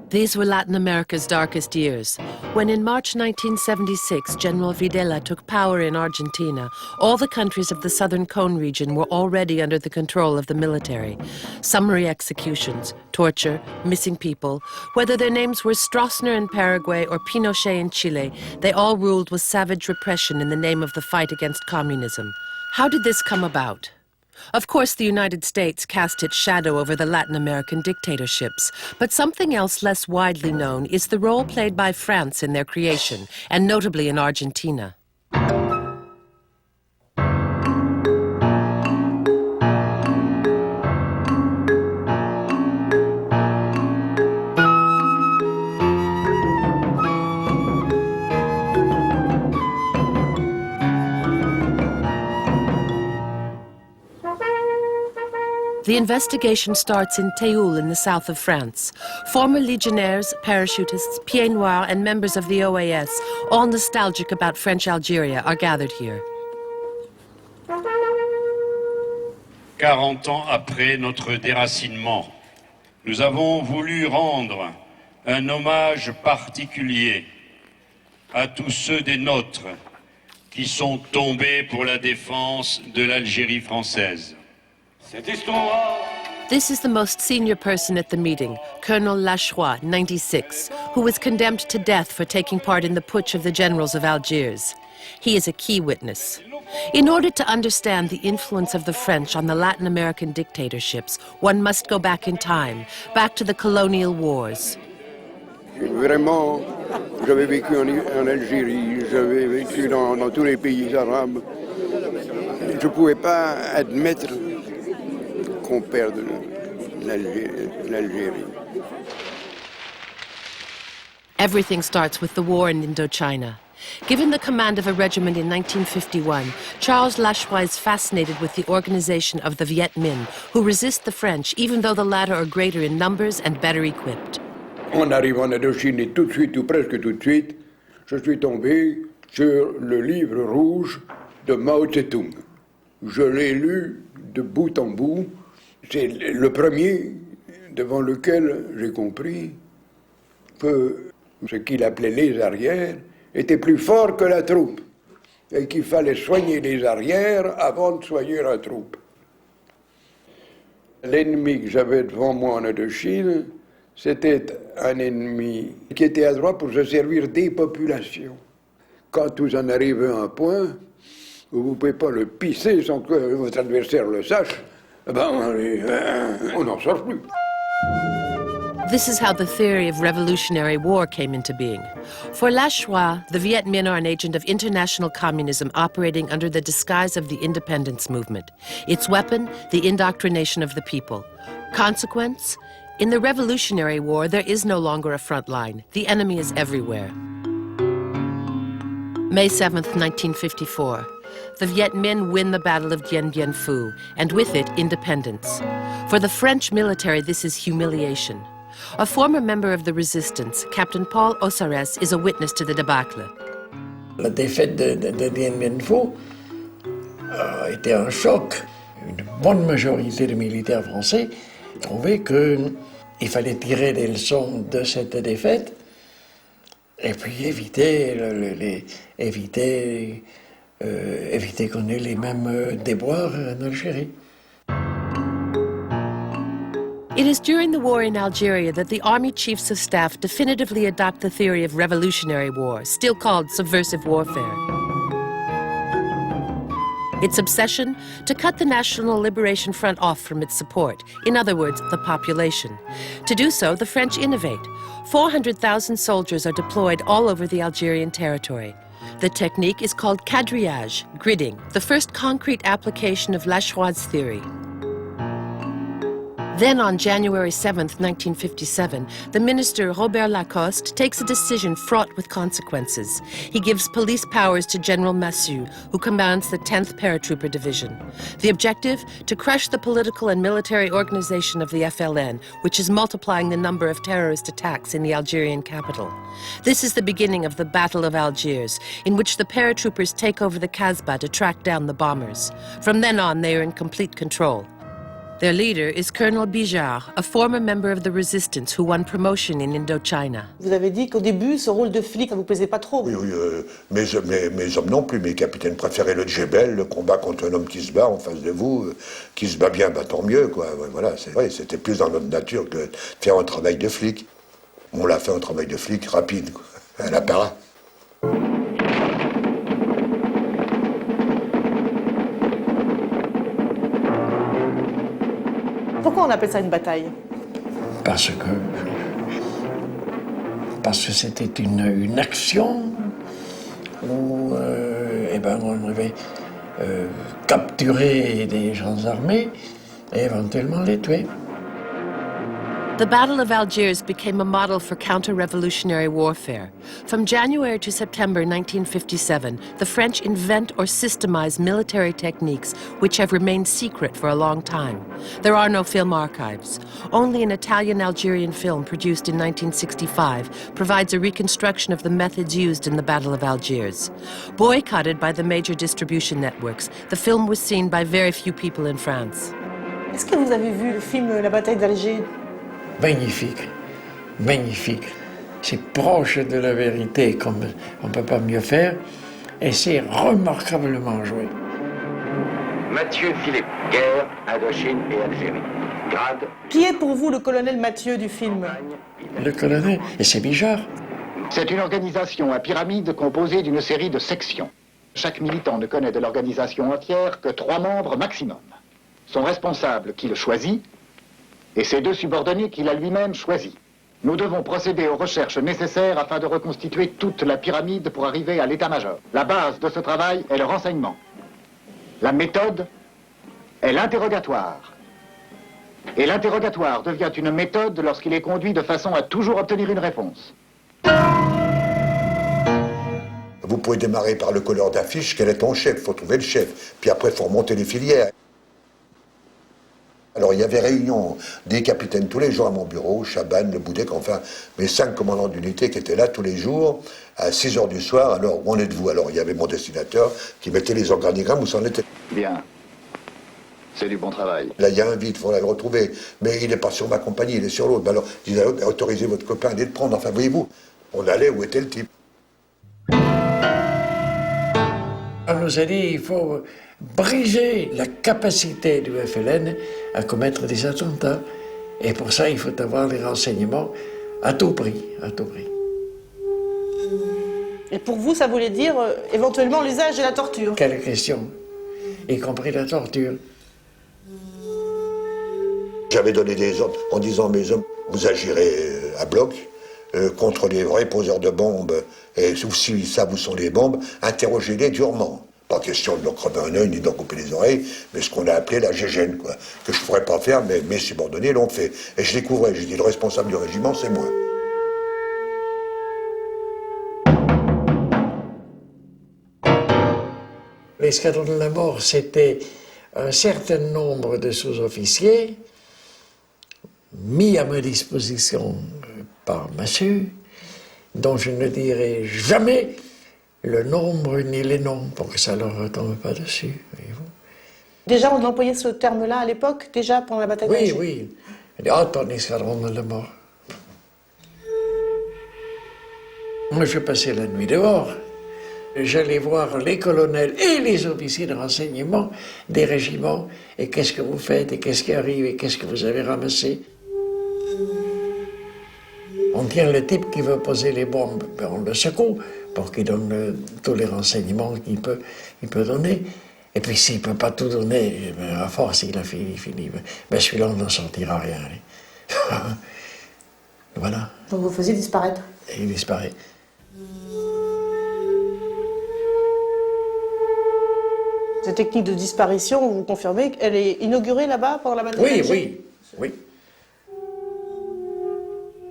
These were Latin America's darkest years. When in March 1976, General Videla took power in Argentina, all the countries of the Southern Cone region were already under the control of the military. Summary executions, torture, missing people, whether their names were Stroessner in Paraguay or Pinochet in Chile, they all ruled with savage repression in the name of the fight against communism. How did this come about? Of course, the United States cast its shadow over the Latin American dictatorships, but something else less widely known is the role played by France in their creation, and notably in Argentina. The investigation starts in Théoul in the south of France. Former legionnaires, parachutists, pieds noirs, and members of the OAS, all nostalgic about French-Algérie, are gathered here. 40 ans après notre déracinement, nous avons voulu rendre un hommage particulier à tous ceux des nôtres qui sont tombés pour la défense de l'Algérie française. This is the most senior person at the meeting, Colonel Lachois, 96, who was condemned to death for taking part in the putsch of the generals of Algiers. He is a key witness. In order to understand the influence of the French on the Latin American dictatorships, one must go back in time, back to the colonial wars. Vraiment, j'avais vécu en Algérie, j'avais vécu dans tous les pays arabes. Je ne pouvais pas admettre qu'on perde l'Algérie. Everything starts with the war in Indochina. Given the command of a regiment in 1951, Charles Lachois is fascinated with the organization of the Viet Minh, who resist the French, even though the latter are greater in numbers and better equipped. En arrivant en Indochine, et tout de suite, ou presque tout de suite, je suis tombé sur le livre rouge de Mao Tse-tung. Je l'ai lu de bout en bout. C'est le premier devant lequel j'ai compris que ce qu'il appelait les arrières était plus fort que la troupe et qu'il fallait soigner les arrières avant de soigner la troupe. L'ennemi que j'avais devant moi en Indochine, c'était un ennemi qui était à droite pour se servir des populations. Quand vous en arrivez à un point où vous ne pouvez pas le pisser sans que votre adversaire le sache, on n'en sort plus. This is how the theory of revolutionary war came into being. For Lachois, the Viet Minh are an agent of international communism operating under the disguise of the independence movement. Its weapon, the indoctrination of the people. Consequence? In the Revolutionary War, there is no longer a front line. The enemy is everywhere. May 7th, 1954. The Viet Minh win the Battle of Dien Bien Phu, and with it, independence. For the French military, this is humiliation. A former member of the resistance, Captain Paul Ossares, is a witness to the debacle. La défaite de Dien Bien Phu était un choc. Une bonne majorité de militaires français trouvaient qu'il fallait tirer des leçons de cette défaite et puis éviter qu'on ait les mêmes déboires en Algérie. It is during the war in Algeria that the Army Chiefs of Staff definitively adopt the theory of revolutionary war, still called subversive warfare. Its obsession? To cut the National Liberation Front off from its support, in other words, the population. To do so, the French innovate. 400,000 soldiers are deployed all over the Algerian territory. The technique is called quadrillage, gridding, the first concrete application of Lachois' theory. Then on January 7th, 1957, the minister Robert Lacoste takes a decision fraught with consequences. He gives police powers to General Massu, who commands the 10th Paratrooper Division. The objective? To crush the political and military organization of the FLN, which is multiplying the number of terrorist attacks in the Algerian capital. This is the beginning of the Battle of Algiers, in which the paratroopers take over the Kasbah to track down the bombers. From then on, they are in complete control. Their leader is Colonel Bijard, a former member of the resistance who won promotion in Indochina. Vous avez dit qu'au début, ce rôle de flic, ça vous plaisait pas trop. Oui, mes hommes non plus. Mes capitaines préféraient le djebel, le combat contre un homme qui se bat en face de vous, qui se bat bien, bah, tant mieux, quoi. Voilà, c'est vrai, c'était plus dans notre nature que de faire un travail de flic. On l'a fait un travail de flic rapide, quoi, à la para. Pourquoi on appelle ça une bataille? Parce que c'était une action où on devait capturer des gens armés et éventuellement les tuer. The Battle of Algiers became a model for counter-revolutionary warfare. From January to September 1957, the French invent or systemize military techniques which have remained secret for a long time. There are no film archives. Only an Italian-Algerian film produced in 1965 provides a reconstruction of the methods used in the Battle of Algiers. Boycotted by the major distribution networks, the film was seen by very few people in France. Est-ce que vous avez vu le film La bataille d'Alger? Magnifique, magnifique. C'est proche de la vérité comme on ne peut pas mieux faire et c'est remarquablement joué. Mathieu Philippe, guerre, Indochine et Algérie. Grade. Qui est pour vous le colonel Mathieu du film? Le colonel, et c'est Bijard. C'est une organisation à pyramide composée d'une série de sections. Chaque militant ne connaît de l'organisation entière que 3 membres maximum. Son responsable qui le choisit et ses 2 subordonnés qu'il a lui-même choisis. Nous devons procéder aux recherches nécessaires afin de reconstituer toute la pyramide pour arriver à l'état-major. La base de ce travail est le renseignement. La méthode est l'interrogatoire. Et l'interrogatoire devient une méthode lorsqu'il est conduit de façon à toujours obtenir une réponse. Vous pouvez démarrer par le colleur d'affiche, quel est ton chef? Il faut trouver le chef. Puis après, il faut remonter les filières. Alors, il y avait réunion des capitaines tous les jours à mon bureau, Chaban, Le Boudec, enfin, mes 5 commandants d'unité qui étaient là tous les jours, à 6 h du soir. Alors, où en êtes-vous? Alors, il y avait mon destinateur qui mettait les organigrammes, où ça en était. Bien. C'est du bon travail. Là, il y a un vide, il faudrait le retrouver. Mais il n'est pas sur ma compagnie, il est sur l'autre. Ben alors, je disais, autorisez votre copain à aller le prendre. Enfin, voyez-vous, on allait où était le type. On nous a dit qu'il faut briser la capacité du FLN à commettre des attentats. Et pour ça, il faut avoir les renseignements à tout prix, à tout prix. Et pour vous, ça voulait dire éventuellement l'usage de la torture? Quelle question, y compris la torture. J'avais donné des ordres en disant à mes hommes, vous agirez à bloc contre les vrais poseurs de bombes, et si ça vous sont les bombes, interrogez-les durement. Pas question de leur crever un œil ni d'en couper les oreilles, mais ce qu'on a appelé la gégène, quoi. Que je ne pourrais pas faire, mais mes subordonnés l'ont fait. Et je découvrais, j'ai dit, le responsable du régiment, c'est moi. L'escadron de la mort, c'était un certain nombre de sous-officiers mis à ma disposition par Massue, dont je ne dirai jamais le nombre ni les noms pour que ça ne leur retombe pas dessus, voyez-vous. Déjà, on employait ce terme-là à l'époque, déjà pendant la bataille d'Alger? Oui, oui. Ah, ton escadron de la mort. Moi, je passais la nuit dehors. J'allais voir les colonels et les officiers de renseignement des régiments. Et qu'est-ce que vous faites? Et qu'est-ce qui arrive? Et qu'est-ce que vous avez ramassé? On tient le type qui veut poser les bombes, ben on le secoue pour qu'il donne tous les renseignements qu'il peut donner. Et puis s'il ne peut pas tout donner, ben, à force, il finit. Ben celui-là, on n'en sortira rien. Voilà. Donc vous faisiez disparaître? Et il disparaît. Cette technique de disparition, vous confirmez qu'elle est inaugurée là-bas pendant la bataille d'Alger? Oui, oui, oui.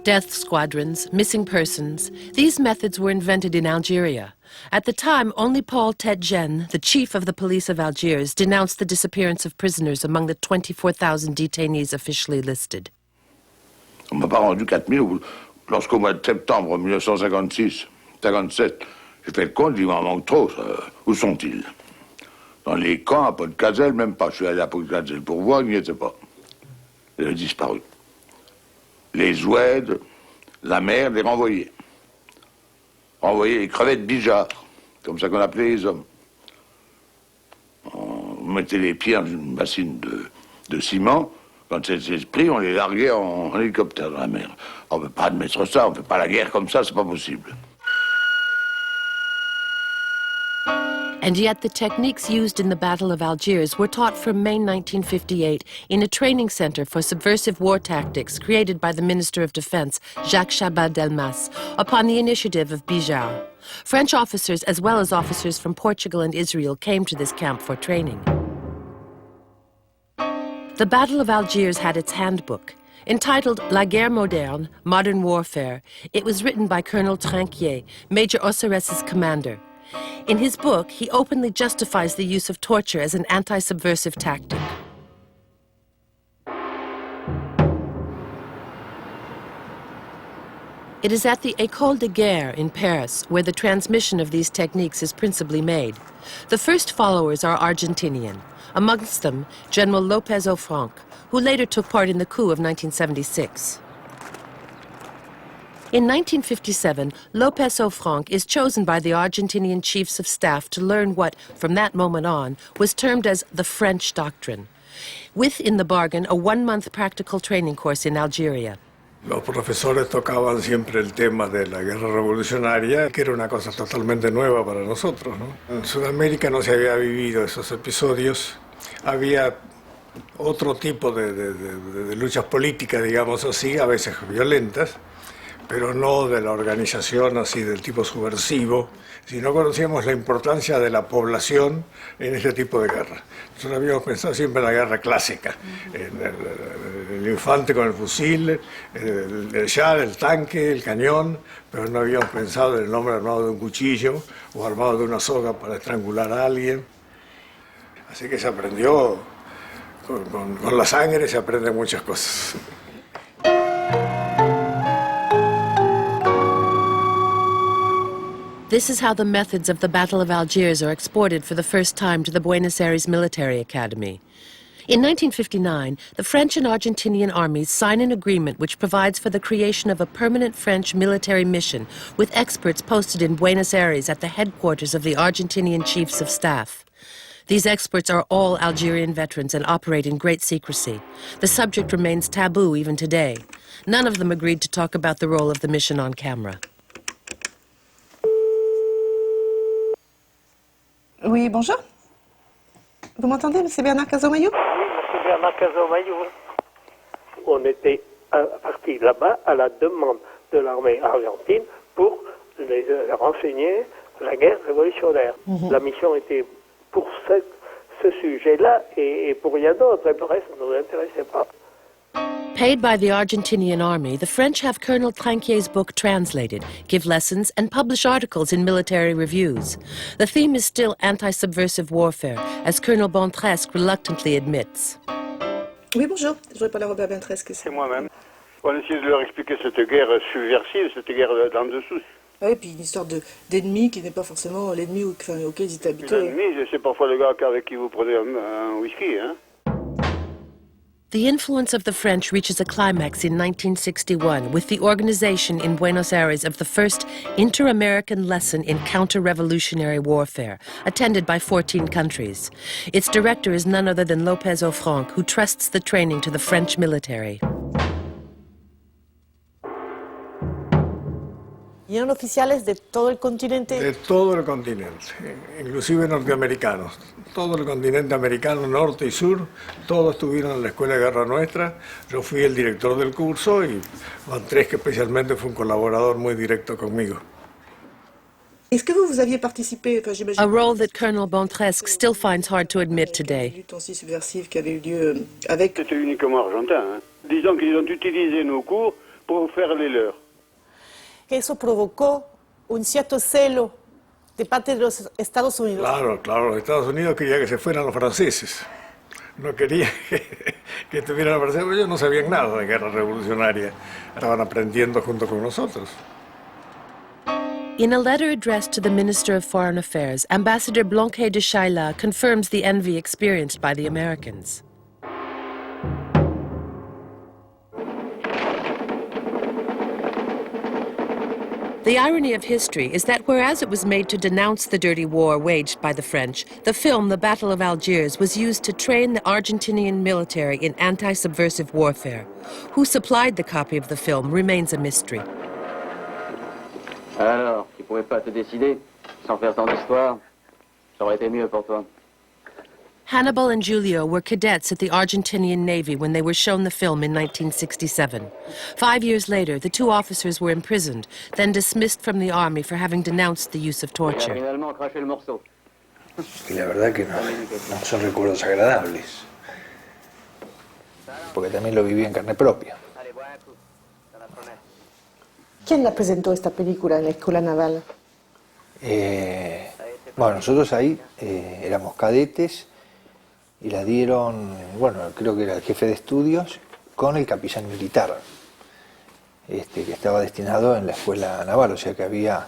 Death squadrons, missing persons, these methods were invented in Algeria. At the time, only Paul Tedjen, the chief of the police of Algiers, denounced the disappearance of prisoners among the 24,000 detainees officially listed. On m'a pas rendu 4000 lorsqu'au mois de septembre 1956, 57, j'ai fait le compte, il m'en manque trop. Où sont-ils? Dans les camps, à Pont-de-Cazel, même pas. Je suis allé à Pont-de-Cazel pour voir, il n'y était pas. ils avaient disparu. Les ouèdes, la mer les renvoyait. Renvoyait les crevettes bijards, comme ça qu'on appelait les hommes. On mettait les pieds dans une bassine de ciment. Quand c'était pris, on les larguait en hélicoptère dans la mer. On ne peut pas admettre ça, on ne fait pas la guerre comme ça, c'est pas possible. And yet the techniques used in the Battle of Algiers were taught from May 1958 in a training center for subversive war tactics created by the Minister of Defense, Jacques Chaban-Delmas, upon the initiative of Bijard. French officers as well as officers from Portugal and Israel came to this camp for training. The Battle of Algiers had its handbook. Entitled La Guerre Moderne, Modern Warfare, it was written by Colonel Trinquier, Major Osseres's commander. In his book, he openly justifies the use of torture as an anti-subversive tactic. It is at the École de Guerre in Paris where the transmission of these techniques is principally made. The first followers are Argentinian, amongst them General Lopez Ofranc, who later took part in the coup of 1976. In 1957, Lopez Ofranc is chosen by the Argentinian chiefs of staff to learn what, from that moment on, was termed as the French doctrine, with, in the bargain, a one-month practical training course in Algeria. Los profesores tocaban siempre el tema de la guerra revolucionaria, que era una cosa totalmente nueva para nosotros, ¿no? En Sudamérica no se había vivido esos episodios, había otro tipo de luchas políticas, digamos así, a veces violentas, pero no de la organización así del tipo subversivo, sino conocíamos la importancia de la población en este tipo de guerra. Nosotros habíamos pensado siempre en la guerra clásica, en el infante con el fusil, el char, el tanque, el cañón, pero no habíamos pensado en el hombre armado de un cuchillo o armado de una soga para estrangular a alguien. Así que se aprendió, con la sangre se aprenden muchas cosas. This is how the methods of the Battle of Algiers are exported for the first time to the Buenos Aires Military Academy. In 1959, the French and Argentinian armies sign an agreement which provides for the creation of a permanent French military mission with experts posted in Buenos Aires at the headquarters of the Argentinian Chiefs of Staff. These experts are all Algerian veterans and operate in great secrecy. The subject remains taboo even today. None of them agreed to talk about the role of the mission on camera. Oui, bonjour. Vous m'entendez, M. Bernard Cazomayou? Oui, M. Bernard Cazomayou. On était parti là-bas à la demande de l'armée argentine pour les renseigner la guerre révolutionnaire. La mission était pour ce sujet-là et pour rien d'autre. Le reste ne nous intéressait pas. Paid by the Argentinian army, the French have Colonel Trinquier's book translated, give lessons, and publish articles in military reviews. The theme is still anti-subversive warfare, as Colonel Bontresque reluctantly admits. Oui, bonjour. Je voudrais parler à Robert Bontresque. C'est moi-même. On essaie de leur expliquer cette guerre subversive, cette guerre d'en dessous. Oui, et puis une histoire d'ennemi qui n'est pas forcément l'ennemi auquel ils étaient habitués. L'ennemi, c'est parfois le gars avec qui vous prenez un whisky, hein. The influence of the French reaches a climax in 1961 with the organization in Buenos Aires of the first Inter-American lesson in counter-revolutionary warfare, attended by 14 countries. Its director is none other than Lopez Ofranc, who trusts the training to the French military. ¿Vinieron oficiales de todo el continente? De todo el continente, inclusive norteamericanos. Todo el continente americano, norte y sur, todos estuvieron en la Escuela de Guerra nuestra. Yo fui el director del curso y Bontresque especialmente fue un colaborador muy directo conmigo. Est-ce que vous aviez participé, a role that Colonel Bontresque still finds hard to admit today. Lutte anti-subversive qui avait eu lieu avec... C'était uniquement argentin. Hein. Disons qu'ils ont utilisé nos cours pour faire les leurs. Eso provocó un cierto celo de parte de los Estados Unidos. Claro, los Estados Unidos querían que se fueran los franceses. No querían que estuvieran los franceses, ellos no sabían nada de guerra revolucionaria. Estaban aprendiendo junto con nosotros. In a letter addressed to the Minister of Foreign Affairs, Ambassador Blanquet de Chaila confirms the envy experienced by the Americans. The irony of history is that whereas it was made to denounce the dirty war waged by the French, the film The Battle of Algiers was used to train the Argentinian military in anti-subversive warfare. Who supplied the copy of the film remains a mystery. Alors, tu pouvais pas te décider, sans faire tant d'histoire, ça aurait été mieux pour toi. Hannibal and Julio were cadets at the Argentinian Navy when they were shown the film in 1967. 5 years later, the two officers were imprisoned, then dismissed from the army for having denounced the use of torture. Finalement, craché le morceau. Y la verdad que no son recuerdos agradables, porque también lo viví en carne propia. ¿Quién la presentó esta película en la escuela naval? Bueno, nosotros ahí éramos cadetes y la dieron, bueno, creo que era el jefe de estudios con el capellán militar, que estaba destinado en la escuela naval, o sea que había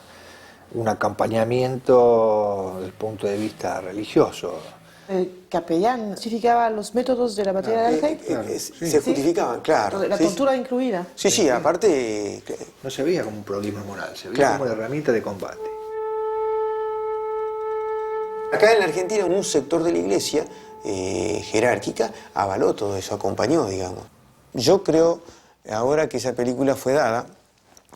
un acompañamiento desde el punto de vista religioso. El capellán justificaba los métodos de la batalla de Algiers. Se justificaban, claro. La tortura incluida. Sí, sí, aparte... No se veía como un problema moral, se veía como una herramienta de combate. Acá en la Argentina, un sector de la iglesia jerárquica avaló todo eso, acompañó, digamos. Yo creo ahora que esa película fue dada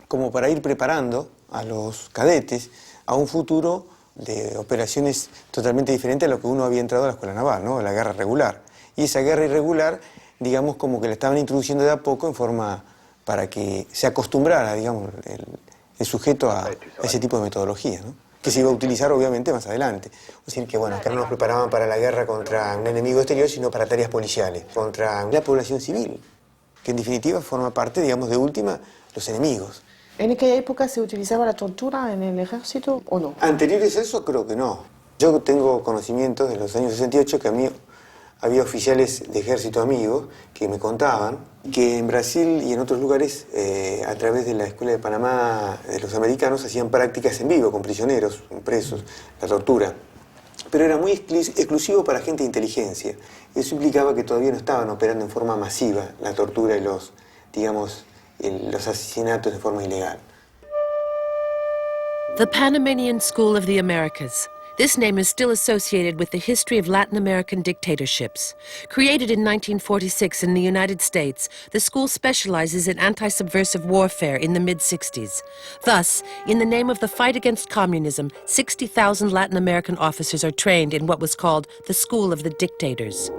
como para ir preparando a los cadetes a un futuro de operaciones totalmente diferentes a lo que uno había entrado a la escuela naval, ¿no? La guerra regular. Y esa guerra irregular, digamos, como que la estaban introduciendo de a poco en forma para que se acostumbrara, digamos, el sujeto a ese tipo de metodología, ¿no? Que se iba a utilizar obviamente más adelante. Es decir, que bueno, que no nos preparaban para la guerra contra un enemigo exterior, sino para tareas policiales, contra la población civil, que en definitiva forma parte, digamos, de última, los enemigos. ¿En aquella época se utilizaba la tortura en el ejército o no? Anteriores a eso, creo que no. Yo tengo conocimientos de los años 68 que a mí había oficiales de ejército amigos que me contaban que en Brasil y en otros lugares, a través de la Escuela de Panamá de los americanos, hacían prácticas en vivo con prisioneros, con presos, la tortura. Pero era muy exclusivo para gente de inteligencia. Eso implicaba que todavía no estaban operando en forma masiva la tortura y los, digamos, los asesinatos de forma ilegal. The Panamanian School of the Americas. This name is still associated with the history of Latin American dictatorships. Created in 1946 in the United States, the school specializes in anti-subversive warfare in the mid-60s. Thus, in the name of the fight against communism, 60,000 Latin American officers are trained in what was called the School of the Dictators.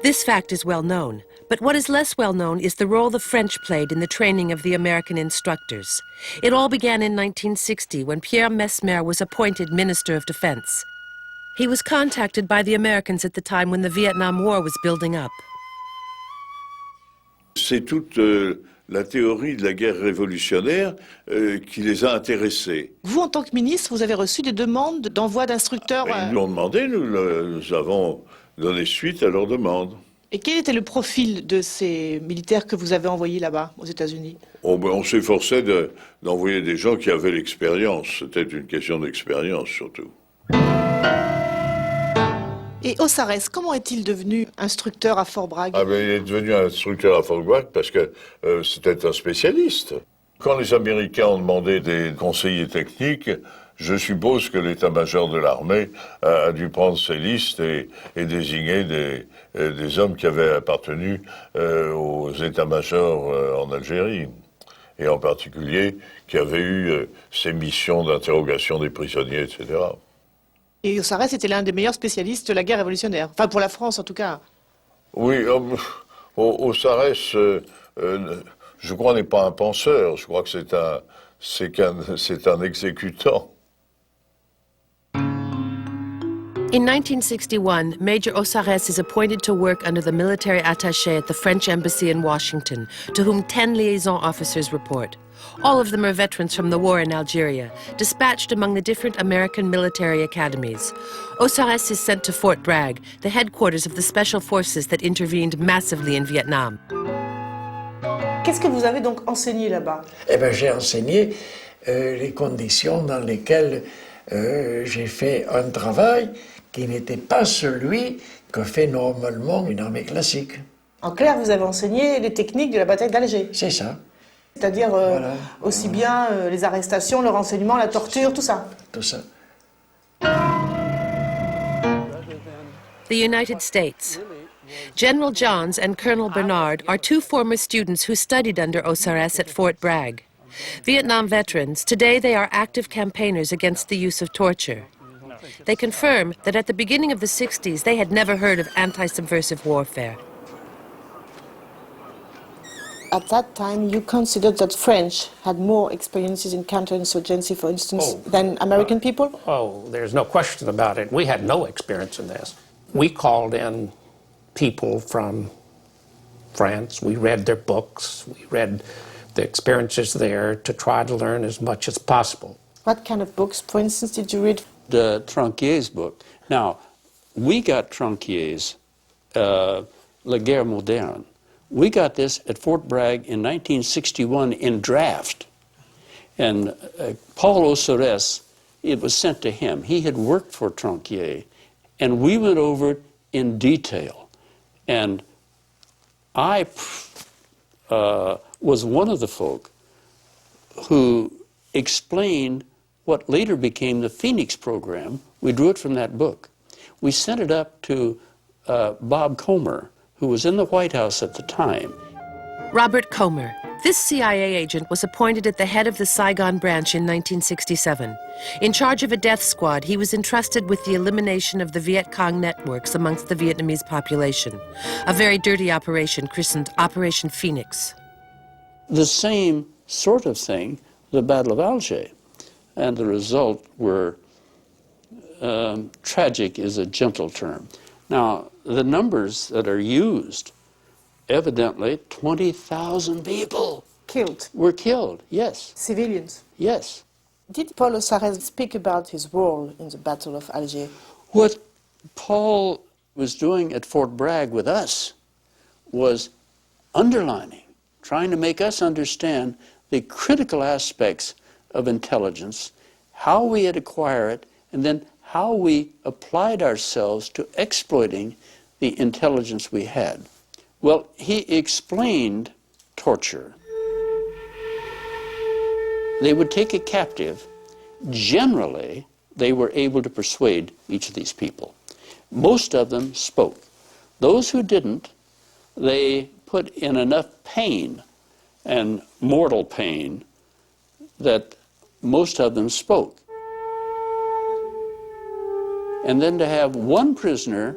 This fact is well known, but what is less well known is the role the French played in the training of the American instructors. It all began in 1960 when Pierre Messmer was appointed Minister of Defense. He was contacted by the Americans at the time when the Vietnam War was building up. C'est toute la théorie de la guerre révolutionnaire qui les a intéressés. Vous, en tant que ministre, vous avez reçu des demandes d'envoi d'instructeurs. Ils nous l'ont demandé, nous avons donné suite à leurs demandes. Et quel était le profil de ces militaires que vous avez envoyés là-bas, aux États-Unis? On s'efforçait d'envoyer des gens qui avaient l'expérience. C'était une question d'expérience, surtout. Et Ossares, comment est-il devenu instructeur à Fort Bragg? Il est devenu instructeur à Fort Bragg parce que c'était un spécialiste. Quand les Américains ont demandé des conseillers techniques, je suppose que l'état-major de l'armée a dû prendre ses listes et désigner des hommes qui avaient appartenu aux états-majors en Algérie, et en particulier qui avaient eu ces missions d'interrogation des prisonniers, etc. Et Ossares était l'un des meilleurs spécialistes de la guerre révolutionnaire, enfin pour la France en tout cas. Oui, Ossares, je crois, n'est pas un penseur, je crois que c'est un exécutant. In 1961, Major Ossares is appointed to work under the military attaché at the French embassy in Washington, to whom 10 liaison officers report. All of them are veterans from the war in Algeria, dispatched among the different American military academies. Ossares is sent to Fort Bragg, the headquarters of the special forces that intervened massively in Vietnam. Qu'est-ce que vous avez donc enseigné là-bas? Eh bien, j'ai enseigné les conditions dans lesquelles j'ai fait un travail qui n'était pas celui que fait normalement une armée classique. En clair, vous avez enseigné les techniques de la bataille d'Alger. C'est ça. C'est-à-dire aussi bien les arrestations, le renseignement, la torture, tout ça. Tout ça. The United States. General Johns and Colonel Bernard are two former students who studied under OSRS at Fort Bragg. Vietnam veterans, today they are active campaigners against the use of torture. They confirm that at the beginning of the 60s they had never heard of anti-subversive warfare. At that time, you considered that French had more experiences in counterinsurgency, for instance, than American people? Oh, there's no question about it. We had no experience in this. We called in people from France. We read their books. We read the experiences there to try to learn as much as possible. What kind of books, for instance, did you read? The Trinquier's book. Now, we got Trinquier's La Guerre Moderne. We got this at Fort Bragg in 1961 in draft. And Paul Osores, it was sent to him. He had worked for Trinquier. And we went over it in detail. And I was one of the folk who explained what later became the Phoenix program. We drew it from that book. We sent it up to Bob Comer, who was in the White House at the time. Robert Comer. This CIA agent was appointed at the head of the Saigon branch in 1967. In charge of a death squad, he was entrusted with the elimination of the Viet Cong networks amongst the Vietnamese population. A very dirty operation christened Operation Phoenix. The same sort of thing, the Battle of Algiers. And the result were, tragic is a gentle term. Now, the numbers that are used, evidently 20,000 people were killed, yes. Civilians? Yes. Did Paul Osores speak about his role in the Battle of Algiers? What Paul was doing at Fort Bragg with us was underlining, trying to make us understand the critical aspects of intelligence, how we had acquired it, and then how we applied ourselves to exploiting the intelligence we had. Well, he explained torture. They would take a captive. Generally, they were able to persuade each of these people. Most of them spoke. Those who didn't, they put in enough pain and mortal pain that most of them spoke. And then to have one prisoner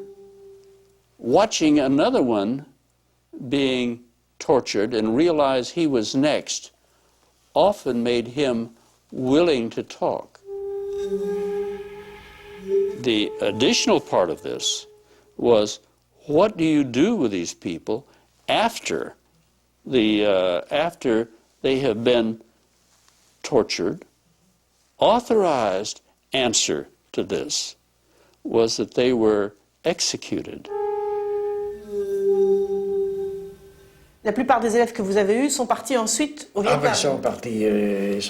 watching another one being tortured and realize he was next often made him willing to talk. The additional part of this was, what do you do with these people after they have been tortured? Authorized answer to this was that they were executed. La plupart des élèves que vous avez eus sont partis ensuite au Vietnam. Ah ben, ils sont partis, ils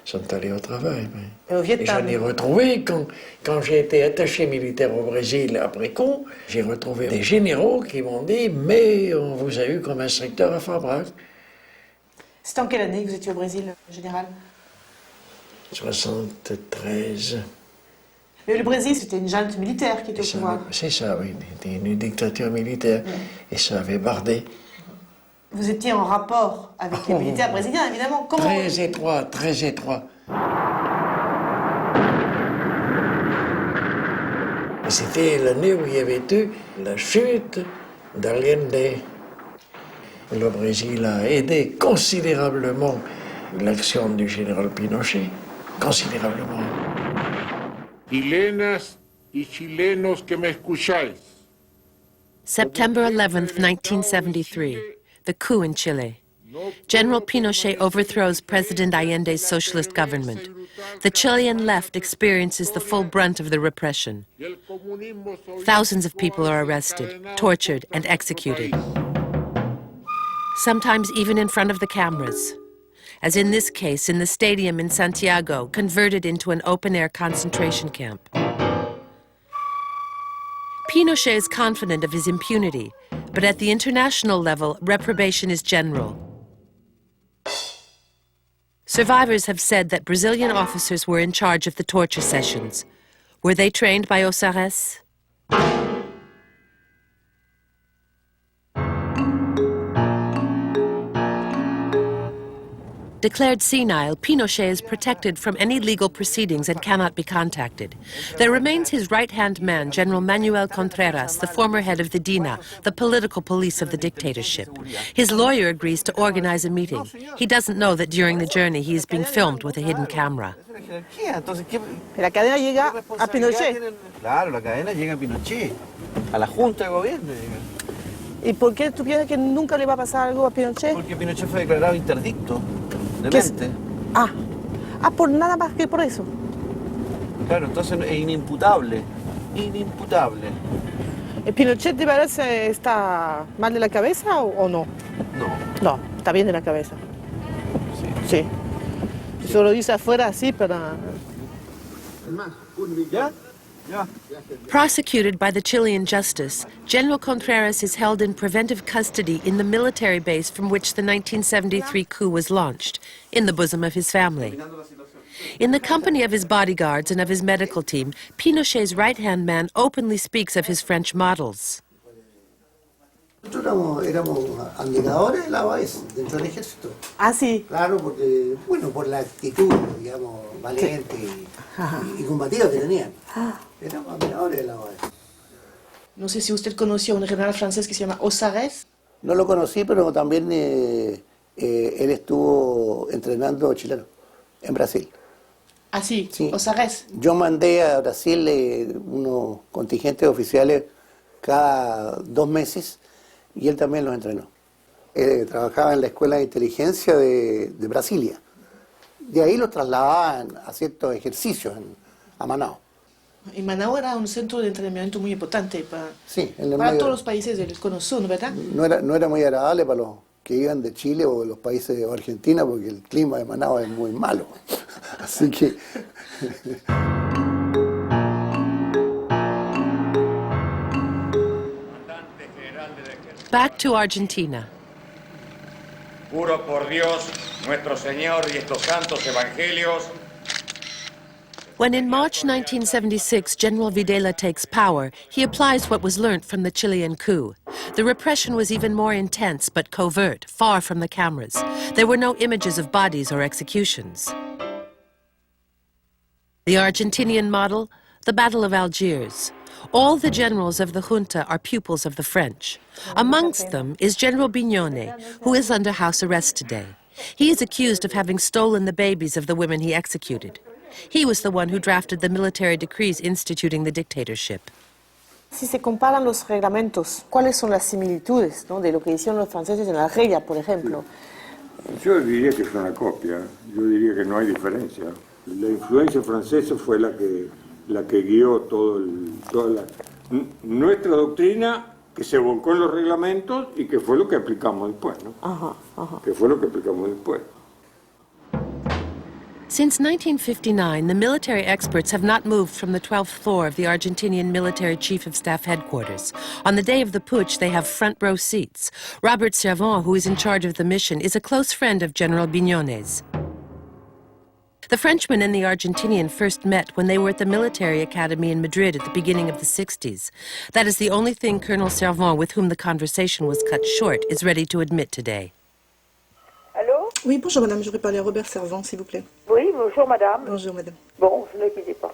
sont allés au travail. Et au Vietnam. Et j'en ai retrouvé, quand j'ai été attaché militaire au Brésil après coup, j'ai retrouvé des généraux qui m'ont dit « mais on vous a eu comme instructeur à Fort Bragg ». C'était en quelle année que vous étiez au Brésil, général? 73. Mais le Brésil, c'était une junte militaire qui était au pouvoir. C'est ça, oui, c'était une dictature militaire. Et ça avait bardé. Vous étiez en rapport avec les militaires brésiliens, évidemment. Comment... Très étroit, très étroit. C'était l'année où il y avait eu la chute d'Allende. Le Brésil a aidé considérablement l'action du général Pinochet. Considérablement. Chilenas y chilenos que me escucháis. September 11th, 1973. The coup in Chile. General Pinochet overthrows President Allende's socialist government. The Chilean left experiences the full brunt of the repression. Thousands of people are arrested, tortured, and executed. Sometimes even in front of the cameras. As in this case in the stadium in Santiago, converted into an open-air concentration camp. Pinochet is confident of his impunity, but at the international level, reprobation is general. Survivors have said that Brazilian officers were in charge of the torture sessions. Were they trained by Ossares? Declared senile, Pinochet is protected from any legal proceedings and cannot be contacted. There remains his right-hand man, General Manuel Contreras, the former head of the DINA, the political police of the dictatorship. His lawyer agrees to organize a meeting. He doesn't know that during the journey he is being filmed with a hidden camera. La cadena llega a Pinochet. Claro, la cadena llega a Pinochet, a la Junta de Gobierno. ¿Y por qué tú piensas que nunca le va a pasar algo a Pinochet? Porque Pinochet fue declarado interdicto. Por nada más que por eso. Claro, entonces es inimputable. Inimputable. ¿Pinochet de verdad está mal de la cabeza o no? No. No, está bien de la cabeza. Sí. Eso lo dice afuera así, pero... ¿Ya? Prosecuted by the Chilean justice, General Contreras is held in preventive custody in the military base from which the 1973 coup was launched, in the bosom of his family. In the company of his bodyguards and of his medical team, Pinochet's right-hand man openly speaks of his French models. Nosotros éramos admiradores de la OAS dentro del ejército. Ah, sí. Claro, porque, bueno, por la actitud, digamos, valiente y combativa que tenían. Éramos admiradores de la OAS. No sé si usted conoció a un general francés que se llama Ossares. No lo conocí, pero también él estuvo entrenando chileno en Brasil. Ah, sí, Ossares. Yo mandé a Brasil unos contingentes oficiales cada 2 meses y él también los entrenó. Trabajaba en la Escuela de Inteligencia de Brasilia. De ahí los trasladaban a ciertos ejercicios a Manaus. Y Manaus era un centro de entrenamiento muy importante para medio, todos los países del Cono Sur, ¿verdad? No era muy agradable para los que iban de Chile o de los países de Argentina porque el clima de Manaus es muy malo. Así que... Back to Argentina. Juro por Dios, nuestro Señor y estos santos evangelios. When in March 1976 General Videla takes power, he applies what was learnt from the Chilean coup. The repression was even more intense but covert, far from the cameras. There were no images of bodies or executions. The Argentinian model? The Battle of Algiers. All the generals of the junta are pupils of the French. Amongst them is General Bignone, who is under house arrest today. He is accused of having stolen the babies of the women he executed. He was the one who drafted the military decrees instituting the dictatorship. Si se comparan los reglamentos, ¿cuáles son las similitudes, ¿no?, de lo que hicieron los franceses en Algeria, por ejemplo? Yo diría que es una copia, yo diría que no hay diferencia. La influencia francesa fue la que guió toda nuestra doctrina, que se volcó en los reglamentos y que fue lo que aplicamos después, ¿no? Que fue lo que aplicamos después. Since 1959, the military experts have not moved from the 12th floor of the Argentinian Military Chief of Staff headquarters. On the day of the putsch, they have front row seats. Robert Servan, who is in charge of the mission, is a close friend of General Bignone's. The Frenchman and the Argentinian first met when they were at the military academy in Madrid at the beginning of the 60s. That is the only thing Colonel Servan, with whom the conversation was cut short, is ready to admit today. Allô? Oui, bonjour madame, j'aurais parlé à Robert Servan, s'il vous plaît. Oui, bonjour madame. Bonjour madame. Bon, ne quittez pas.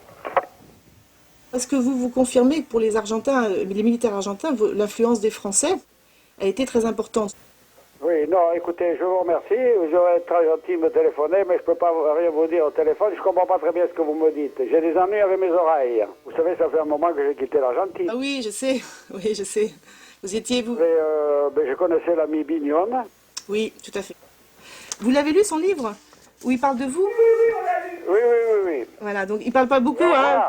Est-ce que vous confirmez que pour les Argentins, les militaires argentins, l'influence des Français a été très importante? Oui, non, écoutez, je vous remercie. J'aurais été très gentil de me téléphoner, mais je ne peux pas rien vous dire au téléphone. Je ne comprends pas très bien ce que vous me dites. J'ai des ennuis avec mes oreilles. Vous savez, ça fait un moment que j'ai quitté l'Argentine. Ah oui, je sais. Oui, je sais. Vous étiez, vous? Je connaissais l'ami Bignone. Oui, tout à fait. Vous l'avez lu, son livre, où il parle de vous? Oui. Voilà, donc il ne parle pas beaucoup, hein.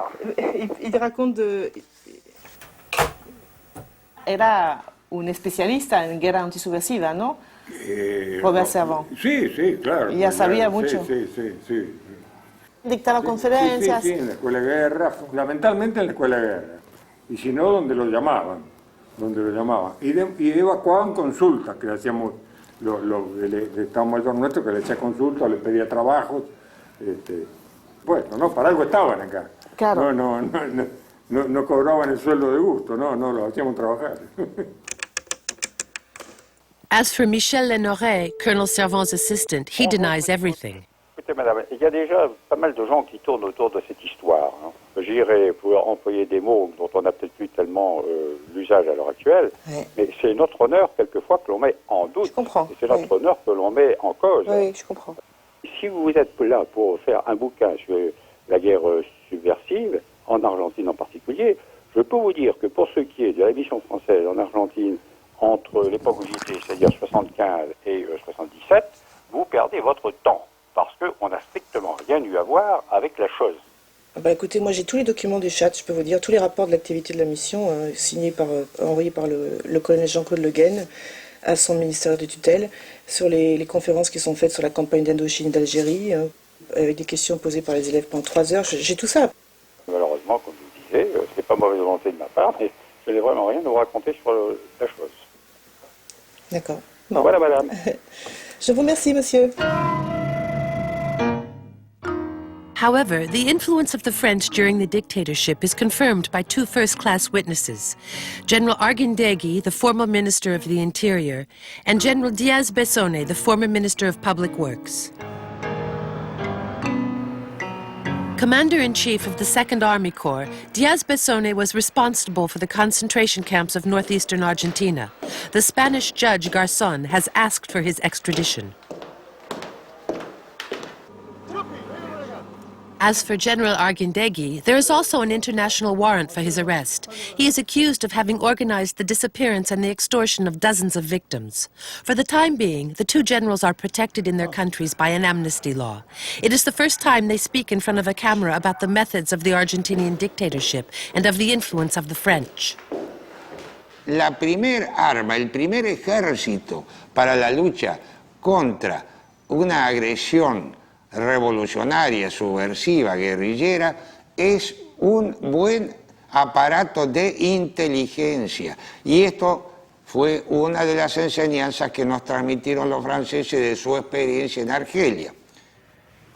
Il raconte de... Era un especialista en guerra antisubversiva, ¿no? Robert Servan. Sí, claro. Ya sabía mucho. Sí. Dictaba conferencias. Sí, en la escuela de guerra, fundamentalmente en la escuela de guerra. Y si no, donde lo llamaban. Y evacuaban consultas que hacíamos el Estado Mayor nuestro que le hacía consultas, le pedía trabajos. Bueno, no, para algo estaban acá. Claro. No cobraban el sueldo de gusto, no, los hacíamos trabajar. As for Michel Lenoret, Colonel Servant's assistant, he denies everything. Écoutez, madame, il y a déjà pas mal de gens qui tournent autour de cette histoire. Hein. Je dirais, pour employer des mots dont on n'a peut-être plus tellement l'usage à l'heure actuelle, mais c'est notre honneur, quelquefois, que l'on met en doute. Je comprends. Et c'est notre honneur que l'on met en cause. Oui, je comprends. Si vous êtes là pour faire un bouquin sur la guerre subversive, en Argentine en particulier, je peux vous dire que pour ce qui est de la mission française en Argentine, entre l'époque où j'étais, c'est-à-dire 75 et 77, vous perdez votre temps, parce qu'on n'a strictement rien eu à voir avec la chose. Écoutez, moi j'ai tous les documents du chat, je peux vous dire, tous les rapports de l'activité de la mission, envoyés par le colonel Jean-Claude Le Guen à son ministère de tutelle, sur les conférences qui sont faites sur la campagne d'Indochine et d'Algérie, avec des questions posées par les élèves pendant 3 heures, j'ai tout ça. Malheureusement, comme je vous disais, c'est pas mauvaise volonté de ma part, mais je n'ai vraiment rien à vous raconter sur la chose. D'accord. Bon. Voilà, madame. Je vous remercie, monsieur. However, the influence of the French during the dictatorship is confirmed by 2 first-class witnesses, General Arguindegui, the former Minister of the Interior, and General Diaz-Bessone, the former Minister of Public Works. Commander-in-Chief of the 2nd Army Corps, Diaz-Bessone was responsible for the concentration camps of northeastern Argentina. The Spanish judge Garzón has asked for his extradition. As for General Arguindegui, there is also an international warrant for his arrest. He is accused of having organized the disappearance and the extortion of dozens of victims. For the time being, the 2 generals are protected in their countries by an amnesty law. It is the first time they speak in front of a camera about the methods of the Argentinian dictatorship and of the influence of the French. La primer arma, el primer ejército para la lucha contra una agresión revolucionaria, subversiva, guerrillera, es un buen aparato de inteligencia. Y esto fue una de las enseñanzas que nos transmitieron los franceses de su experiencia en Argelia.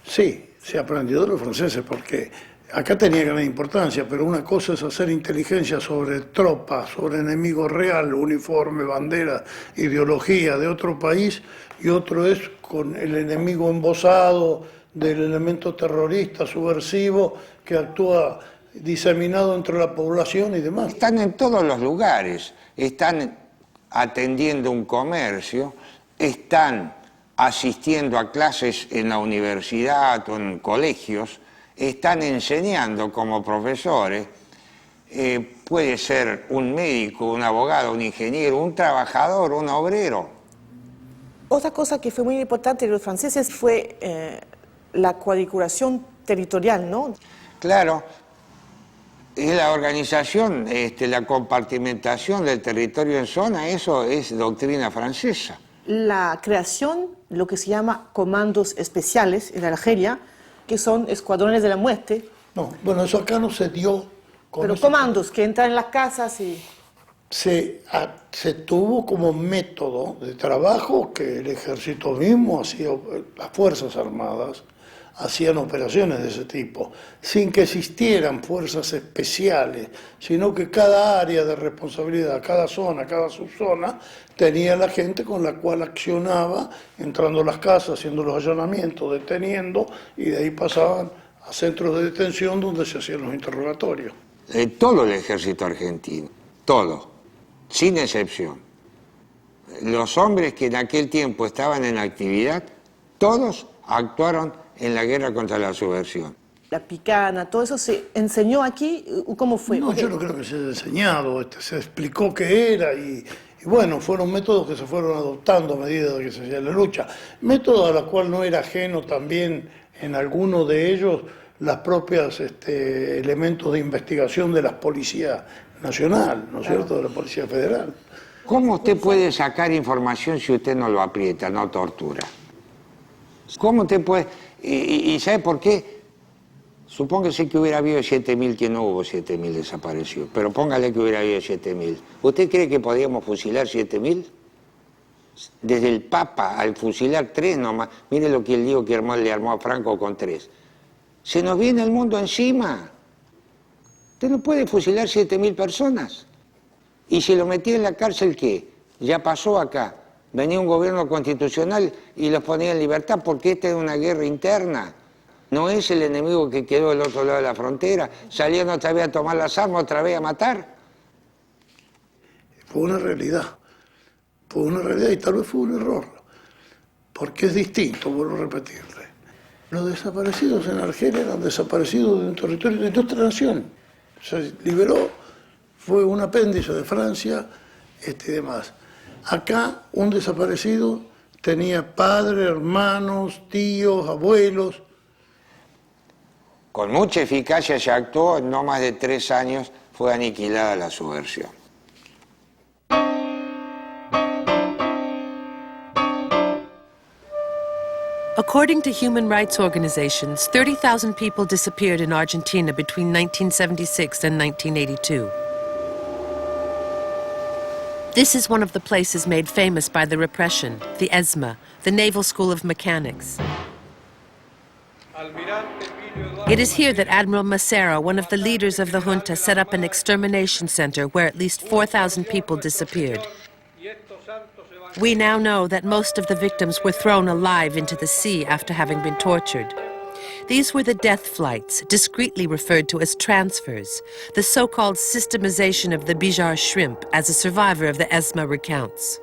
Sí, se aprendió de los franceses porque acá tenía gran importancia, pero una cosa es hacer inteligencia sobre tropas, sobre enemigo real, uniforme, bandera, ideología de otro país, y otro es con el enemigo embosado del elemento terrorista, subversivo, que actúa diseminado entre la población y demás. Están en todos los lugares, están atendiendo un comercio, están asistiendo a clases en la universidad o en colegios, están enseñando como profesores, puede ser un médico, un abogado, un ingeniero, un trabajador, un obrero. Otra cosa que fue muy importante de los franceses fue la cuadriculación territorial, ¿no? Claro, la organización, la compartimentación del territorio en zona, eso es doctrina francesa. La creación, lo que se llama comandos especiales en Argelia, que son escuadrones de la muerte. No, bueno, eso acá no se dio. Pero comandos que entran en las casas y... Se tuvo como método de trabajo que el ejército mismo hacía, las Fuerzas Armadas hacían operaciones de ese tipo, sin que existieran fuerzas especiales, sino que cada área de responsabilidad, cada zona, cada subzona, tenía la gente con la cual accionaba, entrando a las casas, haciendo los allanamientos, deteniendo, y de ahí pasaban a centros de detención donde se hacían los interrogatorios. Todo el ejército argentino, todo, sin excepción. Los hombres que en aquel tiempo estaban en actividad, todos actuaron en la guerra contra la subversión. La picana, todo eso se enseñó aquí, ¿cómo fue? No, yo no creo que se haya enseñado, se explicó qué era y bueno, fueron métodos que se fueron adoptando a medida que se hacía la lucha. Métodos a los cuales no era ajeno también en algunos de ellos las propias elementos de investigación de la Policía Nacional, ¿no es cierto?, de la Policía Federal. ¿Cómo usted puede sacar información si usted no lo aprieta, no tortura? ¿Cómo usted puede...? ¿Y sabe por qué? Supóngase que hubiera habido 7.000, que no hubo 7.000 desaparecidos, pero póngale que hubiera habido 7.000. ¿Usted cree que podíamos fusilar 7.000? desde el Papa al fusilar 3 nomás, mire lo que él dijo que le armó a Franco con 3. Se nos viene el mundo encima. Usted no puede fusilar 7.000 personas. Y si lo metía en la cárcel, ¿qué? Ya pasó acá. Venía un gobierno constitucional y los ponía en libertad porque esta es una guerra interna. No es el enemigo que quedó del otro lado de la frontera. Salían otra vez a tomar las armas, otra vez a matar. Fue una realidad y tal vez fue un error, porque es distinto, vuelvo a repetirle. Los desaparecidos en Argelia eran desaparecidos de un territorio de otra nación. Se liberó, fue un apéndice de Francia y demás. Acá un desaparecido tenía padres, hermanos, tíos, abuelos. Con mucha eficacia se actuó, en no más de 3 años fue aniquilada la subversión. According to human rights organizations, 30,000 people disappeared in Argentina between 1976 and 1982. This is one of the places made famous by the repression, the ESMA, the Naval School of Mechanics. It is here that Admiral Macera, one of the leaders of the junta, set up an extermination center where at least 4,000 people disappeared. We now know that most of the victims were thrown alive into the sea after having been tortured. These were the death flights, discreetly referred to as transfers, the so-called systemization of the Bijar shrimp, as a survivor of the ESMA recounts.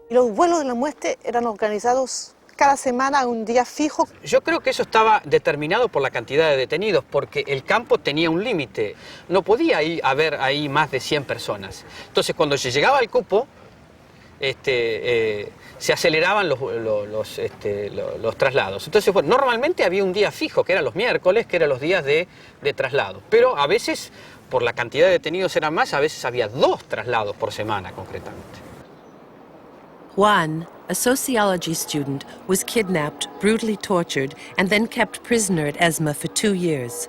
Los vuelos de la muerte eran organizados cada semana, un día fijo. Yo creo que eso estaba determinado por la cantidad de detenidos, porque el campo tenía un límite. No podía haber ahí más de 100 personas. Entonces, cuando se llegaba al cupo, se aceleraban los traslados. Entonces, bueno, normalmente había un día fijo, que eran los miércoles, que eran los días de traslado. Pero a veces, por la cantidad de detenidos eran más, a veces había 2 traslados por semana, concretamente. Juan, a sociology student, was kidnapped, brutally tortured, and then kept prisoner at ESMA for 2 years.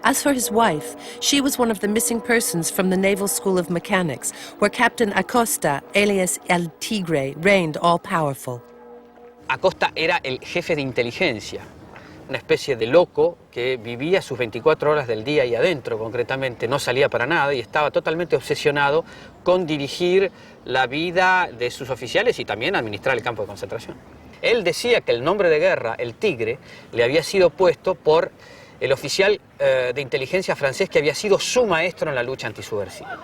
As for his wife, she was one of the missing persons from the Naval School of Mechanics, where Captain Acosta, alias El Tigre, reigned all-powerful. Acosta era el jefe de inteligencia, una especie de loco que vivía sus 24 horas del día ahí adentro, concretamente, no salía para nada y estaba totalmente obsesionado con dirigir la vida de sus oficiales y también administrar el campo de concentración. Él decía que el nombre de guerra, el Tigre, le había sido puesto por el oficial de inteligencia francés que había sido su maestro en la lucha antisubversiva.